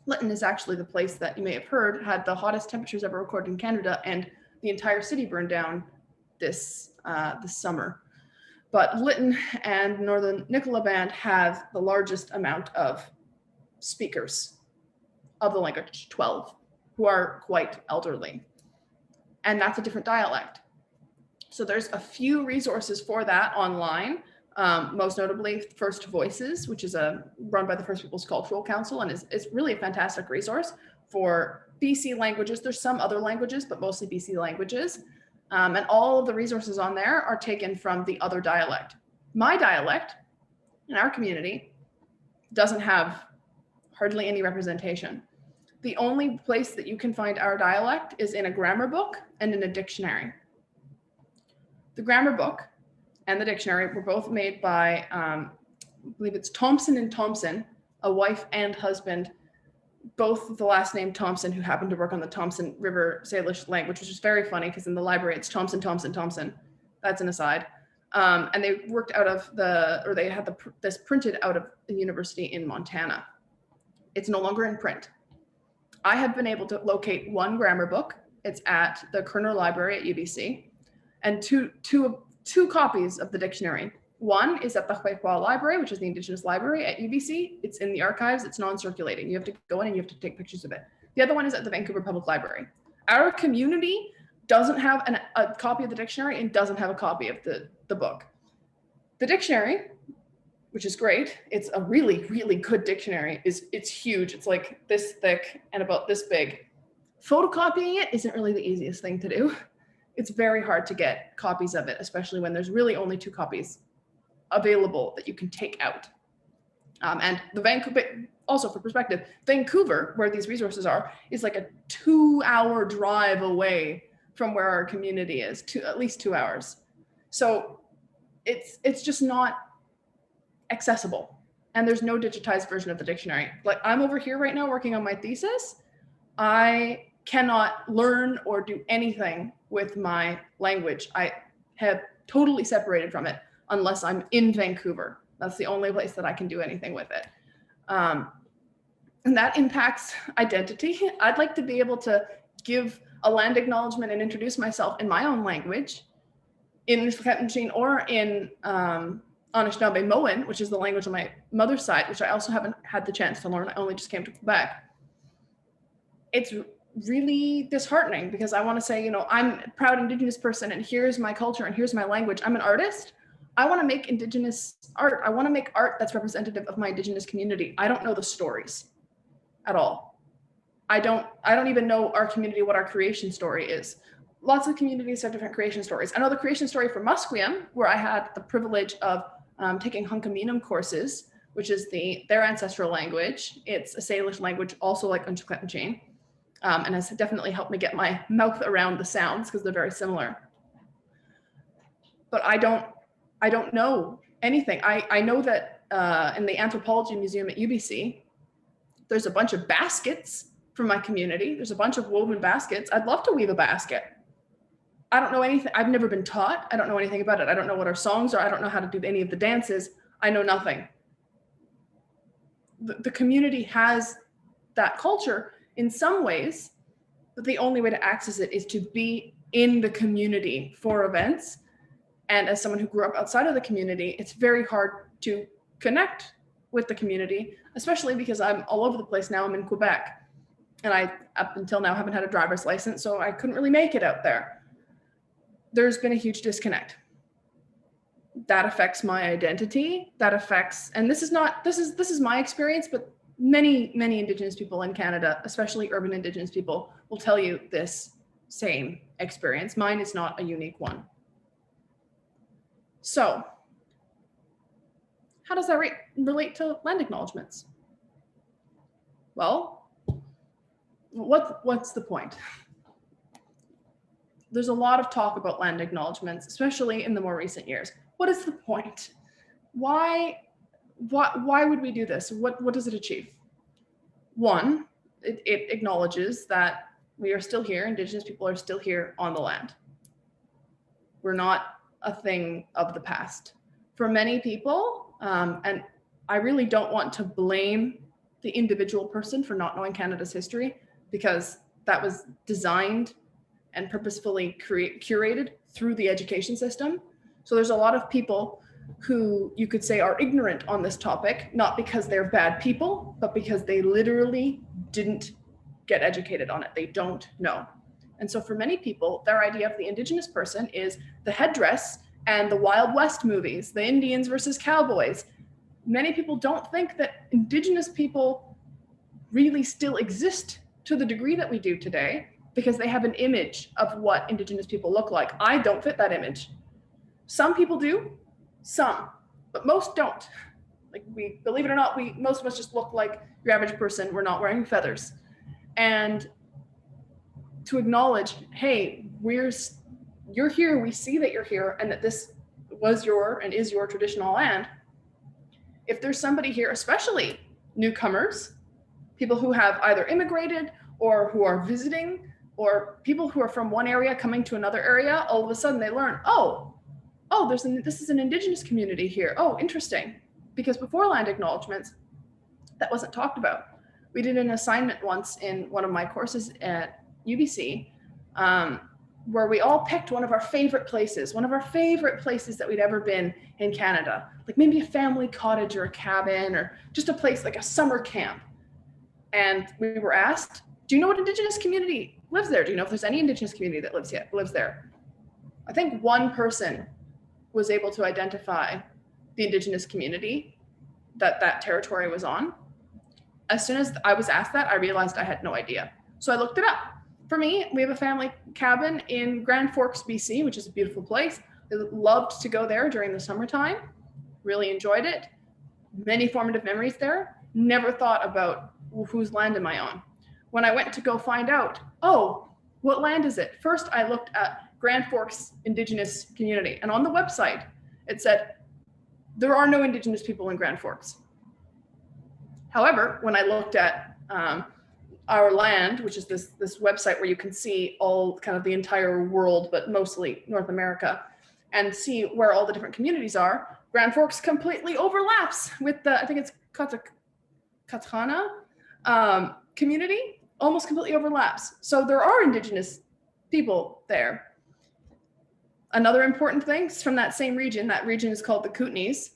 Lytton is actually the place that you may have heard had the hottest temperatures ever recorded in Canada, and the entire city burned down this summer. But Lytton and Northern Nicola band have the largest amount of speakers of the language, 12, who are quite elderly. And that's a different dialect. So there's a few resources for that online, most notably First Voices, which is run by the First Peoples Cultural Council, and is really a fantastic resource for BC languages. There's some other languages, but mostly BC languages. And all of the resources on there are taken from the other dialect. My dialect in our community doesn't have hardly any representation. The only place that you can find our dialect is in a grammar book and in a dictionary. The grammar book and the dictionary were both made by, I believe it's Thompson and Thompson, a wife and husband, both with the last name Thompson, who happened to work on the Thompson River Salish language, which is very funny because in the library it's Thompson, Thompson, Thompson. That's an aside. And they worked out of they had this printed out of the university in Montana. It's no longer in print. I have been able to locate one grammar book. It's at the Kerner Library at UBC, and two copies of the dictionary. One is at the Huayhua Library, which is the Indigenous Library at UBC. It's in the archives. It's non-circulating. You have to go in and you have to take pictures of it. The other one is at the Vancouver Public Library. Our community doesn't have a copy of the dictionary and doesn't have a copy of the book. The dictionary, which is great, it's a really, really good dictionary. It's huge. It's like this thick and about this big. Photocopying it isn't really the easiest thing to do. it's very hard to get copies of it, especially when there's really only 2 copies available that you can take out. And the Vancouver, also for perspective, Vancouver, where these resources are, is like a 2-hour drive away from where our community is, at least 2 hours. So it's just not accessible. And there's no digitized version of the dictionary. Like, I'm over here right now working on my thesis. I cannot learn or do anything with my language. I have totally separated from it unless I'm in Vancouver. That's the only place that I can do anything with it. And that impacts identity. I'd like to be able to give a land acknowledgement and introduce myself in my own language, in Nisquetanchine or in Anishinaabe-Moan, which is the language on my mother's side, which I also haven't had the chance to learn. I only just came to Quebec. It's really disheartening because I want to say, I'm a proud Indigenous person and here's my culture and here's my language. I'm an artist. I want to make Indigenous art. I want to make art that's representative of my Indigenous community. I don't know the stories at all. I don't even know our community, what our creation story is. Lots of communities have different creation stories. I know the creation story for Musqueam, where I had the privilege of taking Hunkaminam courses, which is their ancestral language. It's a Salish language, also like Untitled, and has definitely helped me get my mouth around the sounds because they're very similar. But I don't know anything. I know that in the Anthropology Museum at UBC, there's a bunch of baskets from my community. There's a bunch of woven baskets. I'd love to weave a basket. I don't know anything. I've never been taught. I don't know anything about it. I don't know what our songs are. I don't know how to do any of the dances. I know nothing. The community has that culture in some ways, but the only way to access it is to be in the community for events. And as someone who grew up outside of the community, it's very hard to connect with the community, especially because I'm all over the place now. I'm in Quebec, and I, up until now, haven't had a driver's license, so I couldn't really make it out there. There's been a huge disconnect. That affects my identity. That affects, and this is my experience, but many Indigenous people in Canada, especially urban Indigenous people, will tell you this same experience. Mine is not a unique one. So, how does that relate to land acknowledgements? Well, what's the point? There's a lot of talk about land acknowledgements, especially in the more recent years. What is the point? Why would we do this? What does it achieve? One, it acknowledges that we are still here, Indigenous people are still here on the land. We're not a thing of the past. For many people, and I really don't want to blame the individual person for not knowing Canada's history, because that was designed and purposefully curated through the education system. So there's a lot of people who you could say are ignorant on this topic, not because they're bad people, but because they literally didn't get educated on it. They don't know. And so for many people, their idea of the Indigenous person is the headdress and the Wild West movies, the Indians versus cowboys. Many people don't think that Indigenous people really still exist to the degree that we do today, because they have an image of what Indigenous people look like. I don't fit that image. Some people do, some, but most don't. Like, we, believe it or not, most of us just look like your average person. We're not wearing feathers. And to acknowledge, hey, you're here, we see that you're here, and that this was your and is your traditional land. If there's somebody here, especially newcomers, people who have either immigrated or who are visiting, or people who are from one area coming to another area, all of a sudden they learn, this is an Indigenous community here. Oh, interesting. Because before land acknowledgements, that wasn't talked about. We did an assignment once in one of my courses at UBC, where we all picked one of our favorite places that we'd ever been in Canada, like maybe a family cottage or a cabin, or just a place like a summer camp. And we were asked, do you know what Indigenous community lives there? Do you know if there's any Indigenous community that lives there? I think one person was able to identify the Indigenous community that territory was on. As soon as I was asked that, I realized I had no idea. So I looked it up. for me, we have a family cabin in Grand Forks, BC, which is a beautiful place. I loved to go there during the summertime. Really enjoyed it. Many formative memories there. Never thought about, well, whose land am I on? When I went to go find out, oh, what land is it? First, I looked at Grand Forks Indigenous community, and on the website, it said, there are no Indigenous people in Grand Forks. However, when I looked at Our Land, which is this website where you can see all kind of the entire world, but mostly North America, and see where all the different communities are, Grand Forks completely overlaps with the, I think it's Katana community, almost completely overlaps. So there are Indigenous people there. Another important thing from that same region, that region is called the Kootenays.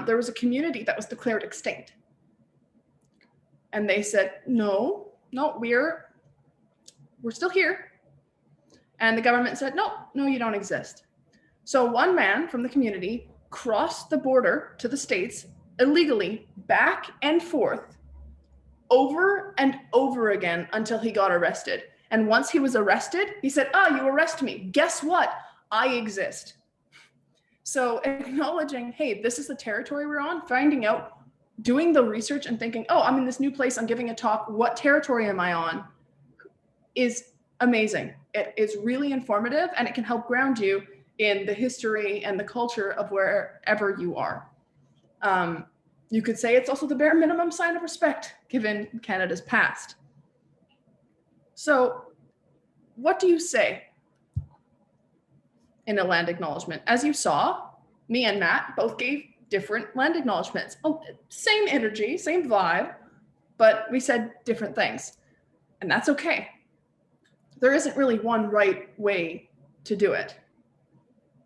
There was a community that was declared extinct. And they said, no, we're still here. And the government said, no, you don't exist. So one man from the community crossed the border to the States illegally, back and forth, over and over again until he got arrested. And once he was arrested, he said, you arrest me. Guess what? I exist. So acknowledging, hey, this is the territory we're on, finding out, doing the research and thinking, I'm in this new place, I'm giving a talk, what territory am I on, is amazing. It is really informative, and it can help ground you in the history and the culture of wherever you are. You could say it's also the bare minimum sign of respect given Canada's past. So what do you say in a land acknowledgement? As you saw, me and Matt both gave different land acknowledgements. Same energy, same vibe, but we said different things. And that's okay. There isn't really one right way to do it.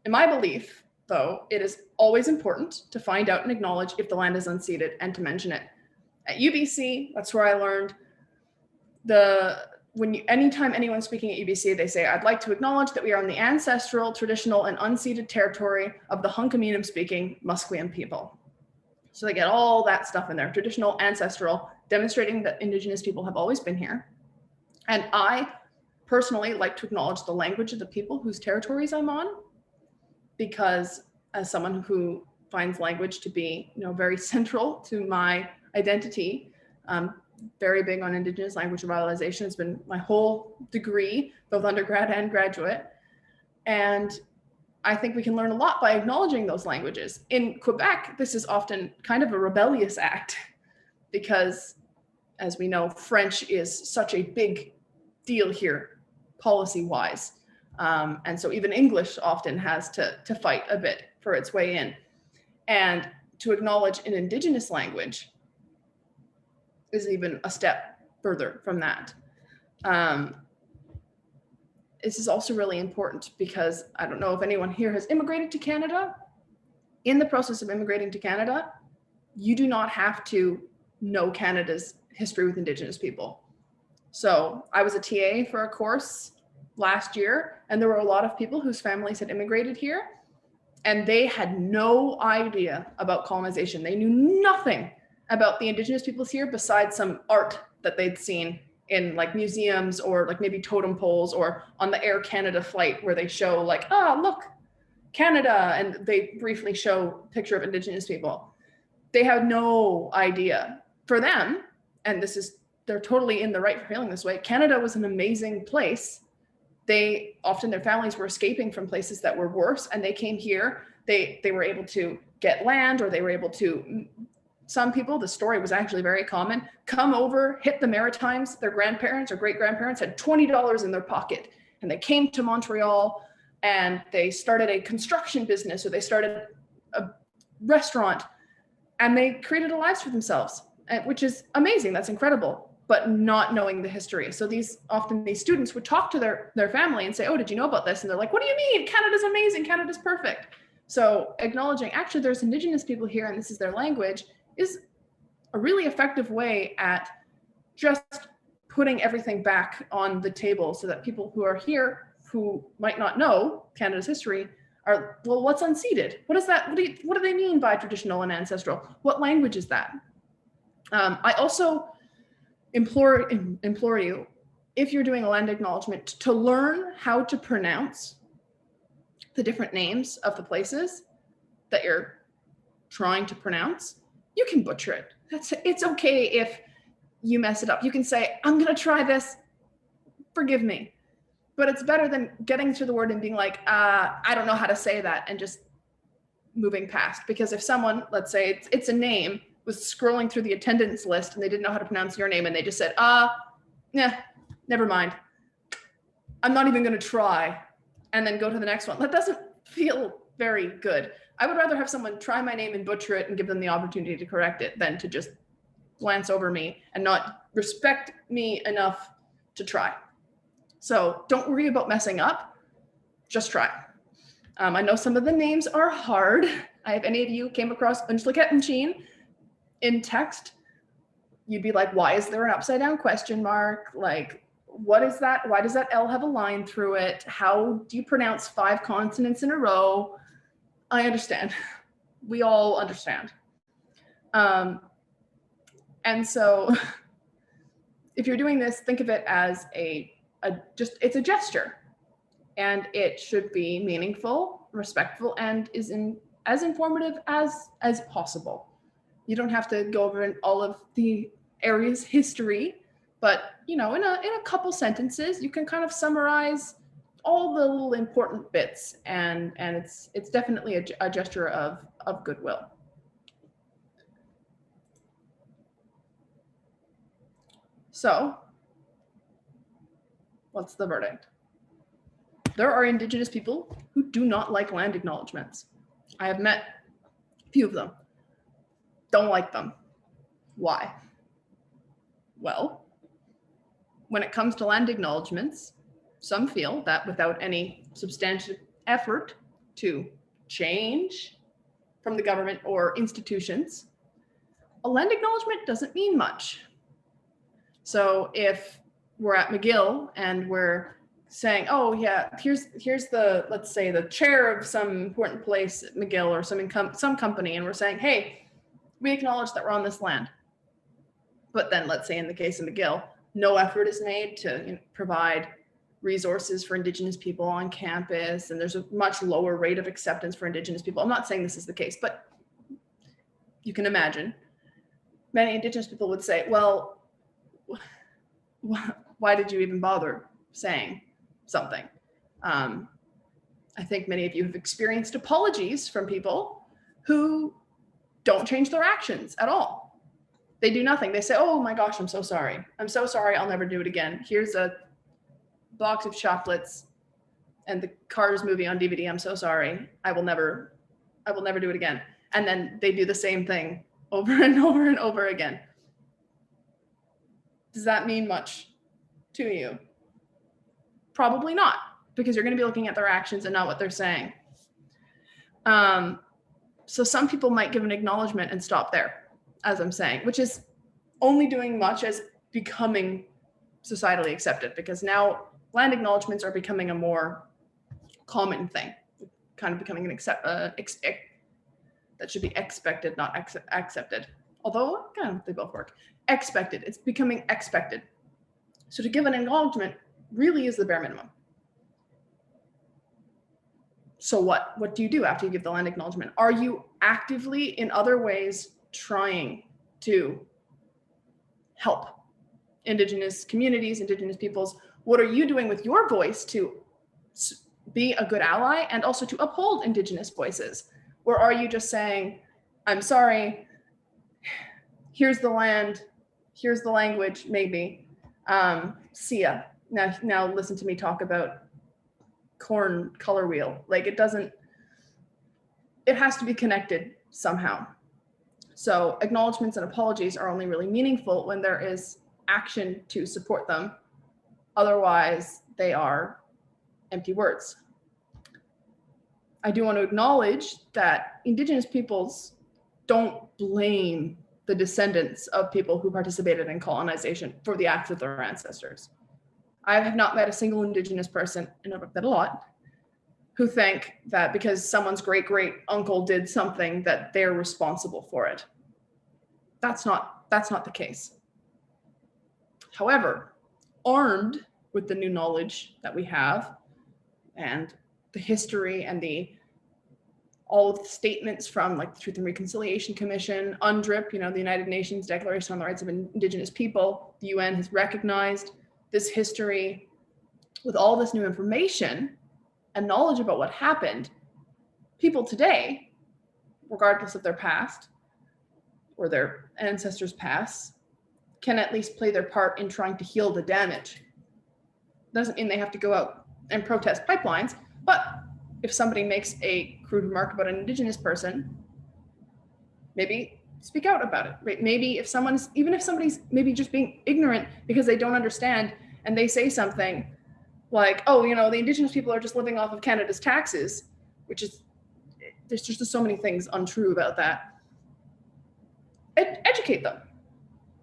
In my belief, though, it is always important to find out and acknowledge if the land is unceded and to mention it. At UBC, that's where I learned anytime anyone's speaking at UBC, they say, I'd like to acknowledge that we are on the ancestral, traditional, and unceded territory of the Hunkaminam-speaking Musqueam people. So they get all that stuff in there, traditional, ancestral, demonstrating that Indigenous people have always been here. And I personally like to acknowledge the language of the people whose territories I'm on, because as someone who finds language to be, very central to my identity, very big on Indigenous language revitalization. It's been my whole degree, both undergrad and graduate. And I think we can learn a lot by acknowledging those languages. In Quebec, this is often kind of a rebellious act because, as we know, French is such a big deal here, policy-wise. And so even English often has to fight a bit for its way in. And to acknowledge an Indigenous language is even a step further from that. This is also really important because I don't know if anyone here has immigrated to Canada. In the process of immigrating to Canada, you do not have to know Canada's history with Indigenous people. So I was a TA for a course last year, and there were a lot of people whose families had immigrated here, and they had no idea about colonization. They knew nothing about the Indigenous peoples here besides some art that they'd seen in like museums or like maybe totem poles or on the Air Canada flight where they show like, look, Canada, and they briefly show a picture of Indigenous people. They had no idea. For them, and they're totally in the right for feeling this way, Canada was an amazing place. Their families were escaping from places that were worse, and they came here. They were able to get land, or they were able to, some people, the story was actually very common, come over, hit the Maritimes. Their grandparents or great-grandparents had $20 in their pocket, and they came to Montreal and they started a construction business, or they started a restaurant, and they created a life for themselves, which is amazing. That's incredible, but not knowing the history. So these students would talk to their family and say, did you know about this? And they're like, what do you mean? Canada's amazing. Canada's perfect. So acknowledging, actually, there's Indigenous people here and this is their language is a really effective way at just putting everything back on the table so that people who are here who might not know Canada's history are, well, what's unceded? What is that? What do they mean by traditional and ancestral? What language is that? I also implore you, if you're doing a land acknowledgement, to learn how to pronounce the different names of the places that you're trying to pronounce, you can butcher it. It's okay if you mess it up. You can say, I'm going to try this. Forgive me. But it's better than getting through the word and being like, I don't know how to say that, and just moving past. Because if someone, let's say it's a name, was scrolling through the attendance list and they didn't know how to pronounce your name and they just said, yeah, never mind. I'm not even going to try, and then go to the next one. That doesn't feel very good. I would rather have someone try my name and butcher it and give them the opportunity to correct it than to just glance over me and not respect me enough to try. So don't worry about messing up, just try. I know some of the names are hard. If any of you came across Untitled in text, you'd be like, why is there an upside down question mark? Like, what is that? Why does that L have a line through it? How do you pronounce 5 consonants in a row? I understand. We all understand. And so if you're doing this, think of it as it's a gesture, and it should be meaningful, respectful, and is as informative as possible. You don't have to go over in all of the area's history, but in a couple sentences, you can kind of summarize all the little important bits, and it's definitely a gesture of goodwill. So, what's the verdict? There are Indigenous people who do not like land acknowledgements. I have met a few of them. Don't like them. Why? Well, when it comes to land acknowledgements, some feel that without any substantial effort to change from the government or institutions, a land acknowledgement doesn't mean much. So if we're at McGill and we're saying, oh yeah, here's the, let's say, the chair of some important place at McGill or some company, and we're saying, hey, we acknowledge that we're on this land. But then let's say in the case of McGill, no effort is made to provide resources for Indigenous people on campus, and there's a much lower rate of acceptance for Indigenous people. I'm not saying this is the case, but you can imagine many Indigenous people would say, well, why did you even bother saying something? I think many of you have experienced apologies from people who don't change their actions at all. They do nothing. They say, oh my gosh, I'm so sorry. I'm so sorry. I'll never do it again. Here's a box of chocolates and the Cars movie on DVD. I'm so sorry. I will never do it again. And then they do the same thing over and over and over again. Does that mean much to you? Probably not, because you're going to be looking at their actions and not what they're saying. So some people might give an acknowledgement and stop there, as I'm saying, which is only doing much as becoming societally accepted, because now land acknowledgements are becoming a more common thing, kind of becoming an that should be expected, not accepted. Although, they both work. Expected. It's becoming expected. So to give an acknowledgement really is the bare minimum. So what do you do after you give the land acknowledgement? Are you actively in other ways trying to help Indigenous communities, Indigenous peoples? What are you doing with your voice to be a good ally and also to uphold Indigenous voices? Or are you just saying, I'm sorry, here's the land, here's the language, maybe, see ya. Now listen to me talk about corn color wheel. Like, it has to be connected somehow. So acknowledgements and apologies are only really meaningful when there is action to support them. Otherwise, they are empty words. I do want to acknowledge that Indigenous peoples don't blame the descendants of people who participated in colonization for the acts of their ancestors. I have not met a single Indigenous person, and I've met a lot, who think that because someone's great uncle did something that they're responsible for it. That's not the case. However, armed with the new knowledge that we have and the history and all of the statements from like the Truth and Reconciliation Commission, UNDRIP, the United Nations Declaration on the Rights of Indigenous People, the UN has recognized this history. With all this new information and knowledge about what happened, people today, regardless of their past or their ancestors' past, can at least play their part in trying to heal the damage. Doesn't mean they have to go out and protest pipelines, but if somebody makes a crude remark about an Indigenous person, maybe speak out about it. Right? Maybe if somebody's maybe just being ignorant because they don't understand, and they say something like, oh, the Indigenous people are just living off of Canada's taxes, which is, there's just so many things untrue about that. Educate them.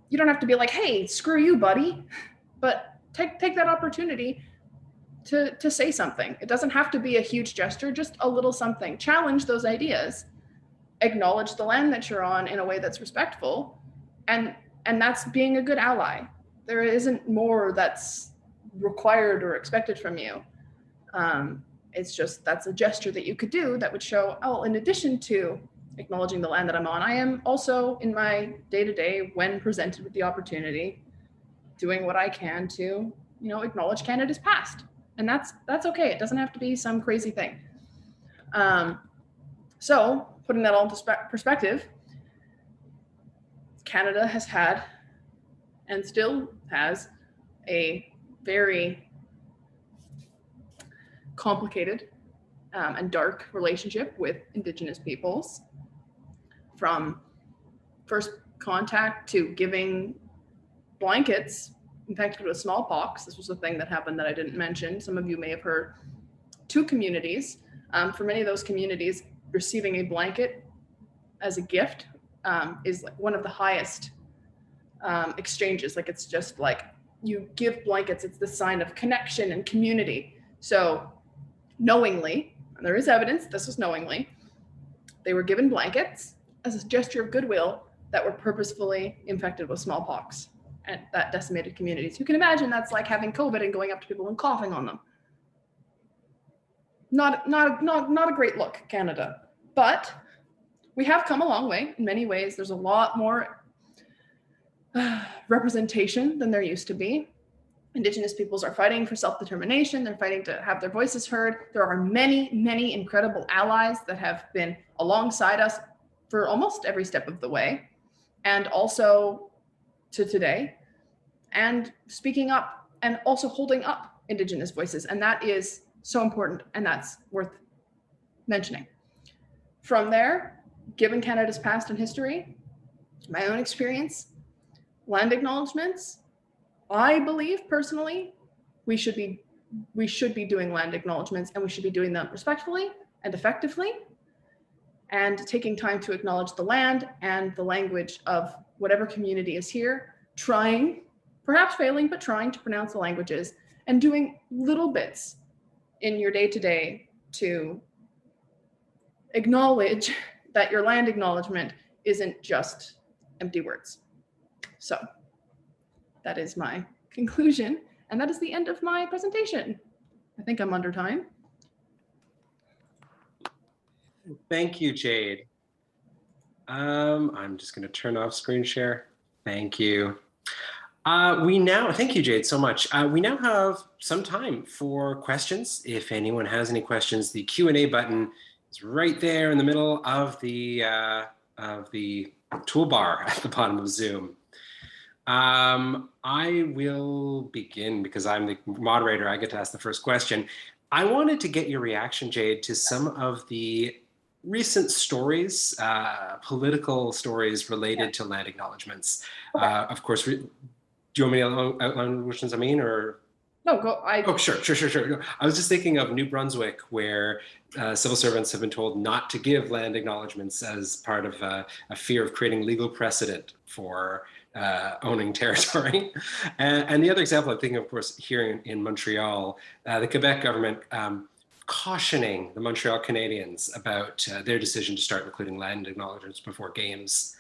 You don't have to be like, hey, screw you, buddy, but take that opportunity to say something. It doesn't have to be a huge gesture, just a little something. Challenge those ideas. Acknowledge the land that you're on in a way that's respectful, and that's being a good ally. There isn't more that's required or expected from you. It's just, that's a gesture that you could do that would show, oh, in addition to acknowledging the land that I'm on, I am also in my day-to-day, when presented with the opportunity, doing what I can to, acknowledge Canada's past. And that's okay. It doesn't have to be some crazy thing. So putting that all into perspective, Canada has had and still has a very complicated and dark relationship with Indigenous peoples, from first contact to giving blankets infected with smallpox. This was a thing that happened that I didn't mention. Some of you may have heard. 2 communities. For many of those communities, receiving a blanket as a gift is like one of the highest exchanges. Like, it's just like, you give blankets, it's the sign of connection and community. So knowingly, and there is evidence this was knowingly, they were given blankets as a gesture of goodwill that were purposefully infected with smallpox, and that decimated communities. You can imagine that's like having COVID and going up to people and coughing on them. Not a great look, Canada. But we have come a long way in many ways. There's a lot more representation than there used to be. Indigenous peoples are fighting for self-determination. They're fighting to have their voices heard. There are many, many incredible allies that have been alongside us for almost every step of the way, and also to today, and speaking up and also holding up Indigenous voices. And that is so important, and that's worth mentioning. From there, given Canada's past and history, my own experience, land acknowledgements, I believe personally, we should be doing land acknowledgements, and we should be doing them respectfully and effectively, and taking time to acknowledge the land and the language of whatever community is here, trying, perhaps failing, but trying to pronounce the languages, and doing little bits in your day-to-day to acknowledge that your land acknowledgement isn't just empty words. So that is my conclusion, and that is the end of my presentation. I think I'm under time. Thank you, Jade. I'm just going to turn off screen share. Thank you. Thank you, Jade, so much. We now have some time for questions. If anyone has any questions, the Q&A button is right there in the middle of the toolbar at the bottom of Zoom. I will begin because I'm the moderator. I get to ask the first question. I wanted to get your reaction, Jade, to some of the recent stories, political stories related to land acknowledgements. Okay. Of course, do you want me to outline which ones I mean, or? No, go. Oh, sure. I was just thinking of New Brunswick, where civil servants have been told not to give land acknowledgements as part of a fear of creating legal precedent for owning territory. And the other example I'm thinking, of course, here in Montreal, the Quebec government cautioning the Montreal Canadiens about their decision to start including land acknowledgements before games.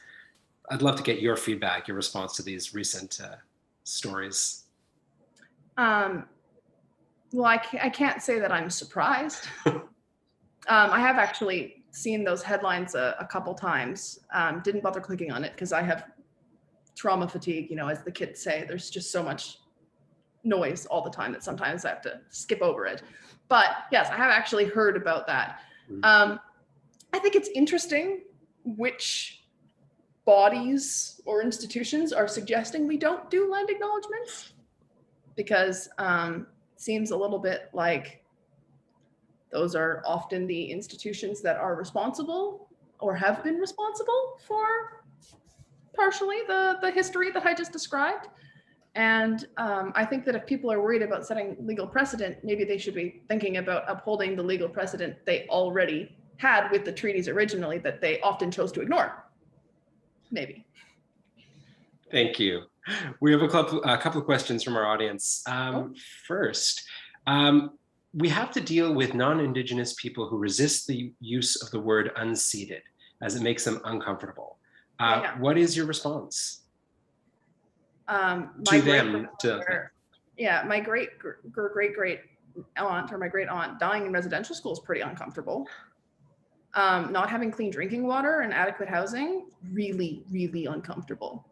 I'd love to get your feedback, your response to these recent stories. Well, I can't say that I'm surprised. I have actually seen those headlines a couple times. Didn't bother clicking on it because I have trauma fatigue, you know, as the kids say. There's just so much noise all the time that sometimes I have to skip over it. But yes, I have actually heard about that. I think it's interesting which bodies or institutions are suggesting we don't do land acknowledgements, because it seems a little bit like those are often the institutions that are responsible or have been responsible for partially the history that I just described. And I think that if people are worried about setting legal precedent, maybe they should be thinking about upholding the legal precedent they already had with the treaties originally that they often chose to ignore. Maybe. Thank you. We have a couple of questions from our audience. First, we have to deal with non-Indigenous people who resist the use of the word unceded as it makes them uncomfortable. What is your response to them? Yeah, my great aunt or my great aunt dying in residential school is pretty uncomfortable. Not having clean drinking water and adequate housing, really, really uncomfortable.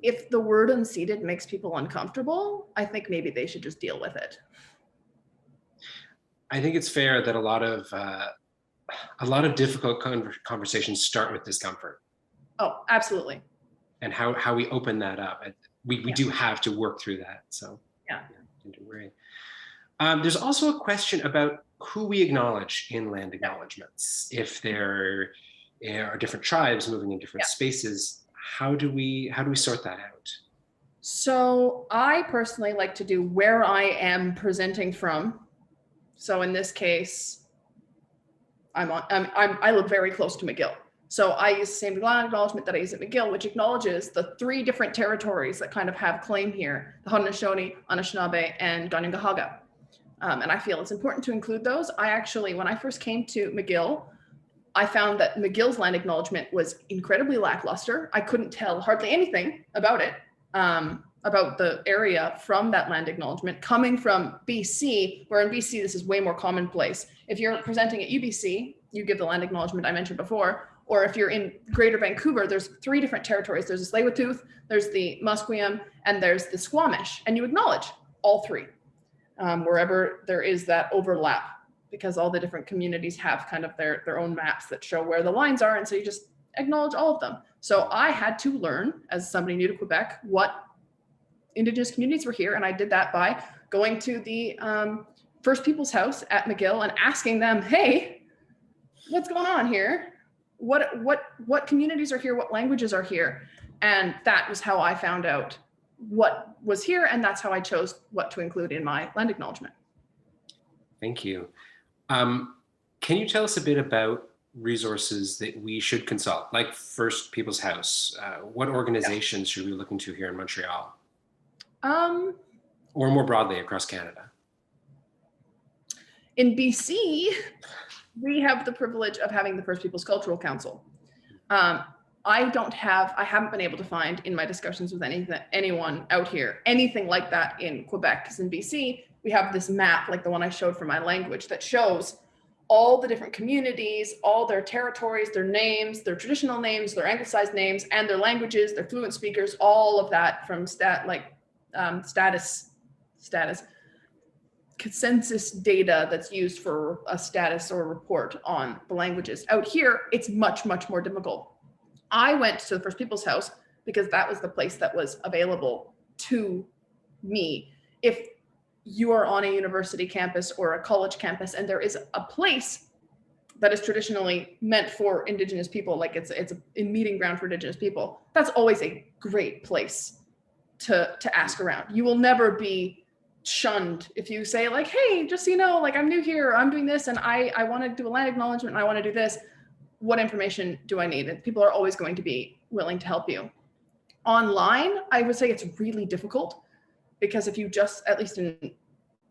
If the word unceded makes people uncomfortable, I think maybe they should just deal with it. I think it's fair that a lot of difficult conversations start with discomfort. Oh, absolutely. And how we open that up. We do have to work through that. So don't worry. There's also a question about who we acknowledge in land acknowledgements. If there are different tribes moving in different spaces, how do we sort that out? So I personally like to do where I am presenting from. So in this case, I live very close to McGill. So I use the same land acknowledgement that I use at McGill, which acknowledges the 3 different territories that kind of have claim here: the Haudenosaunee, Anishinaabe, and Ganyangahaga. And I feel it's important to include those. I actually, when I first came to McGill, I found that McGill's land acknowledgement was incredibly lackluster. I couldn't tell hardly anything about it, about the area from that land acknowledgement, coming from BC, where in BC, this is way more commonplace. If you're presenting at UBC, you give the land acknowledgement I mentioned before, or if you're in Greater Vancouver, there's 3 different territories. There's the Tsleil-Waututh, there's the Musqueam, and there's the Squamish, and you acknowledge all 3. Wherever there is that overlap, because all the different communities have kind of their own maps that show where the lines are. And so you just acknowledge all of them. So I had to learn, as somebody new to Quebec, what Indigenous communities were here. And I did that by going to the First Peoples House at McGill and asking them, hey, what's going on here? What communities are here? What languages are here? And that was how I found out what was here, and that's how I chose what to include in my land acknowledgement. Thank you. Can you tell us a bit about resources that we should consult, like First Peoples House? What organizations should we be looking to here in Montreal? Or more broadly across Canada? In BC, we have the privilege of having the First Peoples Cultural Council. I haven't been able to find in my discussions with anyone out here, anything like that in Quebec. Because in BC, we have this map, like the one I showed for my language, that shows all the different communities, all their territories, their names, their traditional names, their anglicized names, and their languages, their fluent speakers, all of that from status census data that's used for a status or a report on the languages. Out here, it's much, much more difficult. I went to the First Peoples House because that was the place that was available to me. If you are on a university campus or a college campus and there is a place that is traditionally meant for Indigenous people, like it's a meeting ground for Indigenous people, that's always a great place to ask around. You will never be shunned if you say like, hey, just so you know, like I'm new here, I'm doing this, and I want to do a land acknowledgement, and I want to do this. What information do I need? And people are always going to be willing to help you. Online, I would say it's really difficult, because if you just, at least in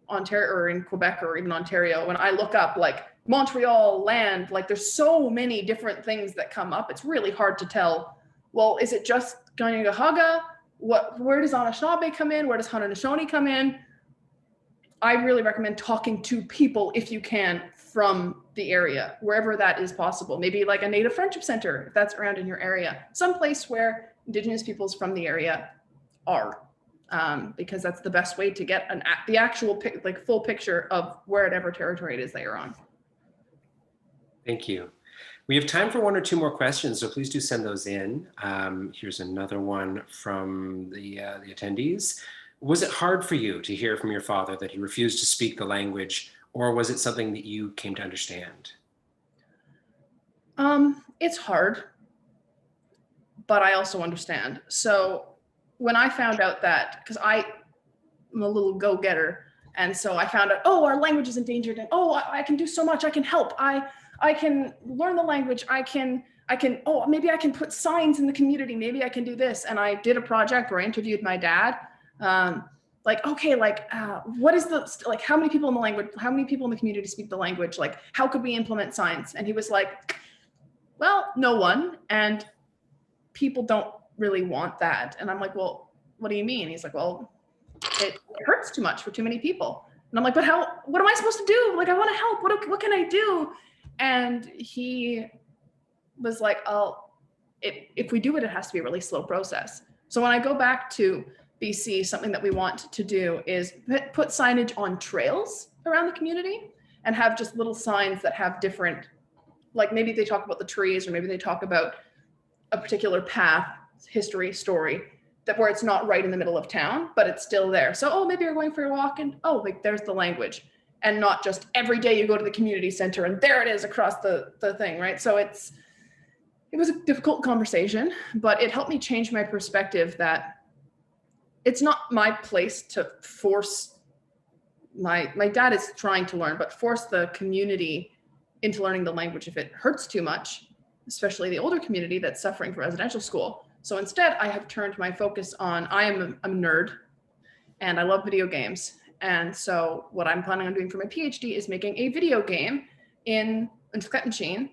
Ontario or in Quebec or even Ontario, when I look up like Montreal land, like there's so many different things that come up. It's really hard to tell, well, is it just Ganyangahaga? Where does Anishinaabe come in? Where does Haudenosaunee come in? I really recommend talking to people if you can from the area, wherever that is possible. Maybe like a Native Friendship Center, if that's around in your area, someplace where Indigenous peoples from the area are, because that's the best way to get the actual like full picture of wherever territory it is that you're on. Thank you. We have time for one or two more questions, so please do send those in. Here's another one from the attendees. Was it hard for you to hear from your father that he refused to speak the language, or was it something that you came to understand? It's hard, but I also understand. So when I found out that, because I'm a little go-getter, and so I found out, oh, our language is endangered, and oh, I can do so much, I can help. I can learn the language, oh, maybe I can put signs in the community, maybe I can do this. And I did a project where I interviewed my dad. What is how many people in the language, how many people in the community speak the language? Like, how could we implement signs? And he was like, well, no one. And people don't really want that. And I'm like, well, what do you mean? He's like, well, it hurts too much for too many people. And I'm like, but what am I supposed to do? Like, I want to help. What can I do? And he was like, oh, if we do it, it has to be a really slow process. So when I go back to BC, something that we want to do is put signage on trails around the community and have just little signs that have different, like maybe they talk about the trees, or maybe they talk about a particular path, history, story, that where it's not right in the middle of town, but it's still there. So, oh, maybe you're going for a walk and, oh, like there's the language. And not just every day you go to the community center and there it is across the thing, right? So it was a difficult conversation, but it helped me change my perspective that it's not my place to force my dad is trying to learn, but force the community into learning the language if it hurts too much, especially the older community that's suffering from residential school. So instead, I have turned my focus on, I am a nerd and I love video games. And so what I'm planning on doing for my PhD is making a video game in Untitled Machine,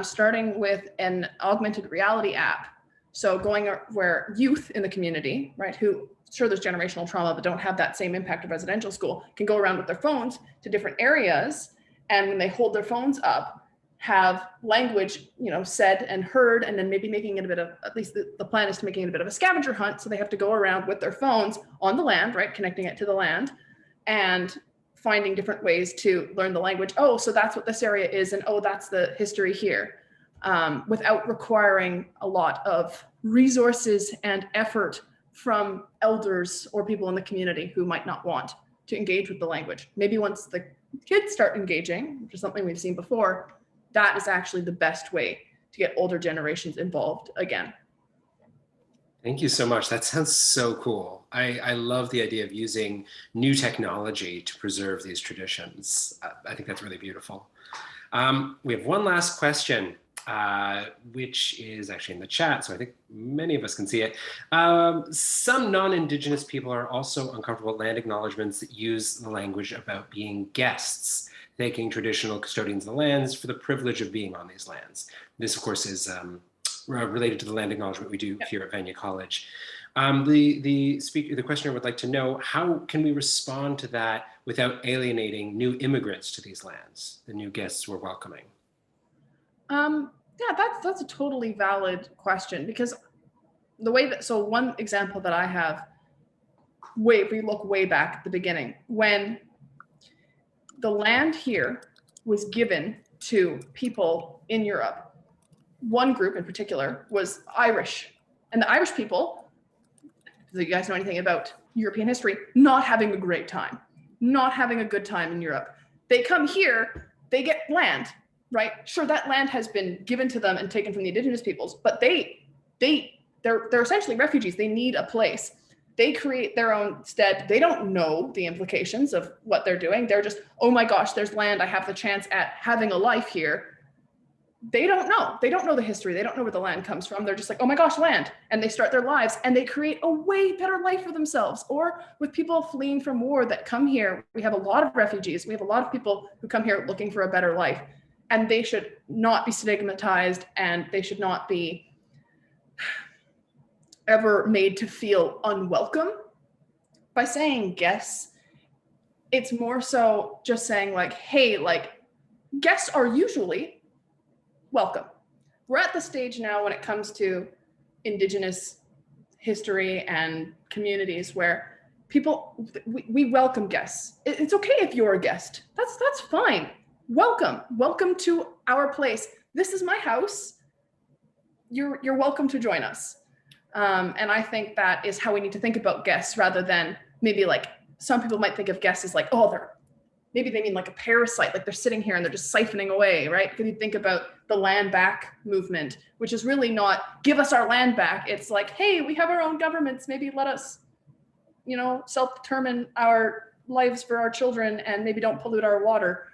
starting with an augmented reality app. So going where youth in the community, right, who sure there's generational trauma, but don't have that same impact of residential school, can go around with their phones to different areas. And when they hold their phones up, have language, said and heard, and then maybe making it a bit of, at least the plan is to making it a bit of a scavenger hunt. So they have to go around with their phones on the land, right, connecting it to the land, and finding different ways to learn the language. Oh, so that's what this area is, and oh, that's the history here, without requiring a lot of resources and effort from elders or people in the community who might not want to engage with the language. Maybe once the kids start engaging, which is something we've seen before, that is actually the best way to get older generations involved again. Thank you so much. That sounds so cool. I love the idea of using new technology to preserve these traditions. I think that's really beautiful. We have one last question, which is actually in the chat, so I think many of us can see it. Some non-Indigenous people are also uncomfortable with land acknowledgements that use the language about being guests, thanking traditional custodians of the lands for the privilege of being on these lands. This, of course, is related to the land acknowledgement we do here at Vanier College. The questioner would like to know, how can we respond to that without alienating new immigrants to these lands, the new guests we're welcoming? Yeah, that's a totally valid question, because the way that, so one example that I have, if we look way back at the beginning, when the land here was given to people in Europe, one group in particular was Irish. And the Irish people, do you guys know anything about European history, not having a great time, not having a good time in Europe. They come here, they get land, right? Sure, that land has been given to them and taken from the Indigenous peoples, but they're essentially refugees. They need a place. They create their own stead. They don't know the implications of what they're doing. They're just, oh my gosh, there's land. I have the chance at having a life here. They don't know. They don't know the history. They don't know where the land comes from. They're just like, oh my gosh, land. And they start their lives and they create a way better life for themselves. Or with people fleeing from war that come here, we have a lot of refugees. We have a lot of people who come here looking for a better life. And they should not be stigmatized, and they should not be ever made to feel unwelcome. By saying guess, it's more so just saying like, hey, like guests are usually welcome. We're at the stage now when it comes to Indigenous history and communities where people, we welcome guests. It's okay if you're a guest. That's fine. Welcome to our place. This is my house. You're welcome to join us. And I think that is how we need to think about guests, rather than maybe like some people might think of guests as like, oh, maybe they mean like a parasite, like they're sitting here and they're just siphoning away, right? Because you think about the land back movement, which is really not give us our land back. It's like, hey, we have our own governments. Maybe let us, self-determine our lives for our children and maybe don't pollute our water.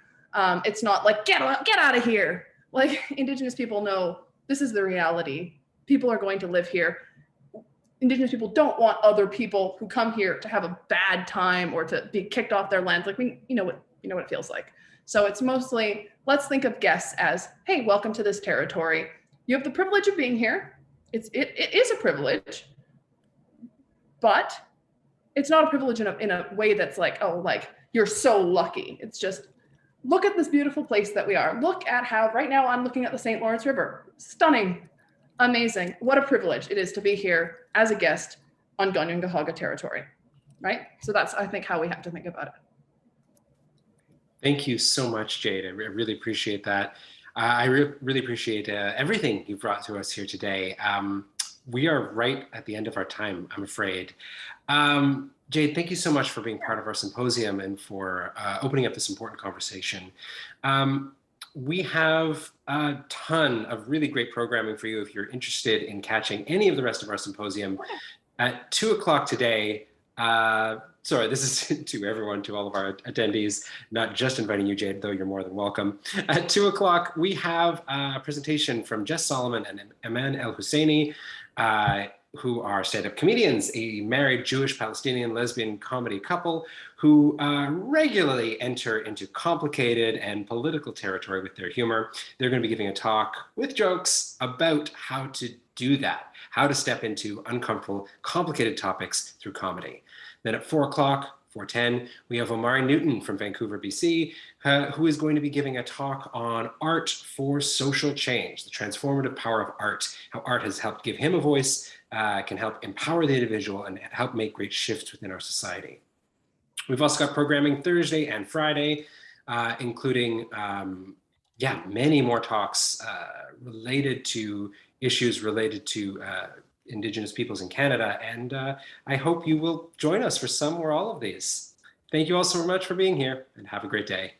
It's not like, get out of here. Like Indigenous people know this is the reality. People are going to live here. Indigenous people don't want other people who come here to have a bad time or to be kicked off their lands. Like you know what it feels like. So it's mostly, let's think of guests as, hey, welcome to this territory. You have the privilege of being here. It is a privilege, but it's not a privilege in a way that's like, oh, like you're so lucky. It's just, look at this beautiful place that we are. Look at how right now I'm looking at the St. Lawrence River. Stunning. Amazing. What a privilege it is to be here as a guest on Kanien'kehá:ka territory, right? So that's, I think, how we have to think about it. Thank you so much, Jade. I really appreciate that. I really appreciate everything you've brought to us here today. We are right at the end of our time, I'm afraid. Jade, thank you so much for being part of our symposium and for opening up this important conversation. We have a ton of really great programming for you if you're interested in catching any of the rest of our symposium. At 2 o'clock today, sorry, this is to everyone, to all of our attendees, not just inviting you, Jade, though you're more than welcome. At 2 o'clock, we have a presentation from Jess Solomon and Aman El Husseini, who are stand-up comedians, a married Jewish-Palestinian lesbian comedy couple who regularly enter into complicated and political territory with their humor. They're going to be giving a talk with jokes about how to do that, how to step into uncomfortable, complicated topics through comedy. Then at 4 o'clock, 4:10, we have Omari Newton from Vancouver, BC, who is going to be giving a talk on art for social change, the transformative power of art, how art has helped give him a voice, can help empower the individual and help make great shifts within our society. We've also got programming Thursday and Friday, including, many more talks related to issues related to Indigenous peoples in Canada. And I hope you will join us for some or all of these. Thank you all so much for being here and have a great day.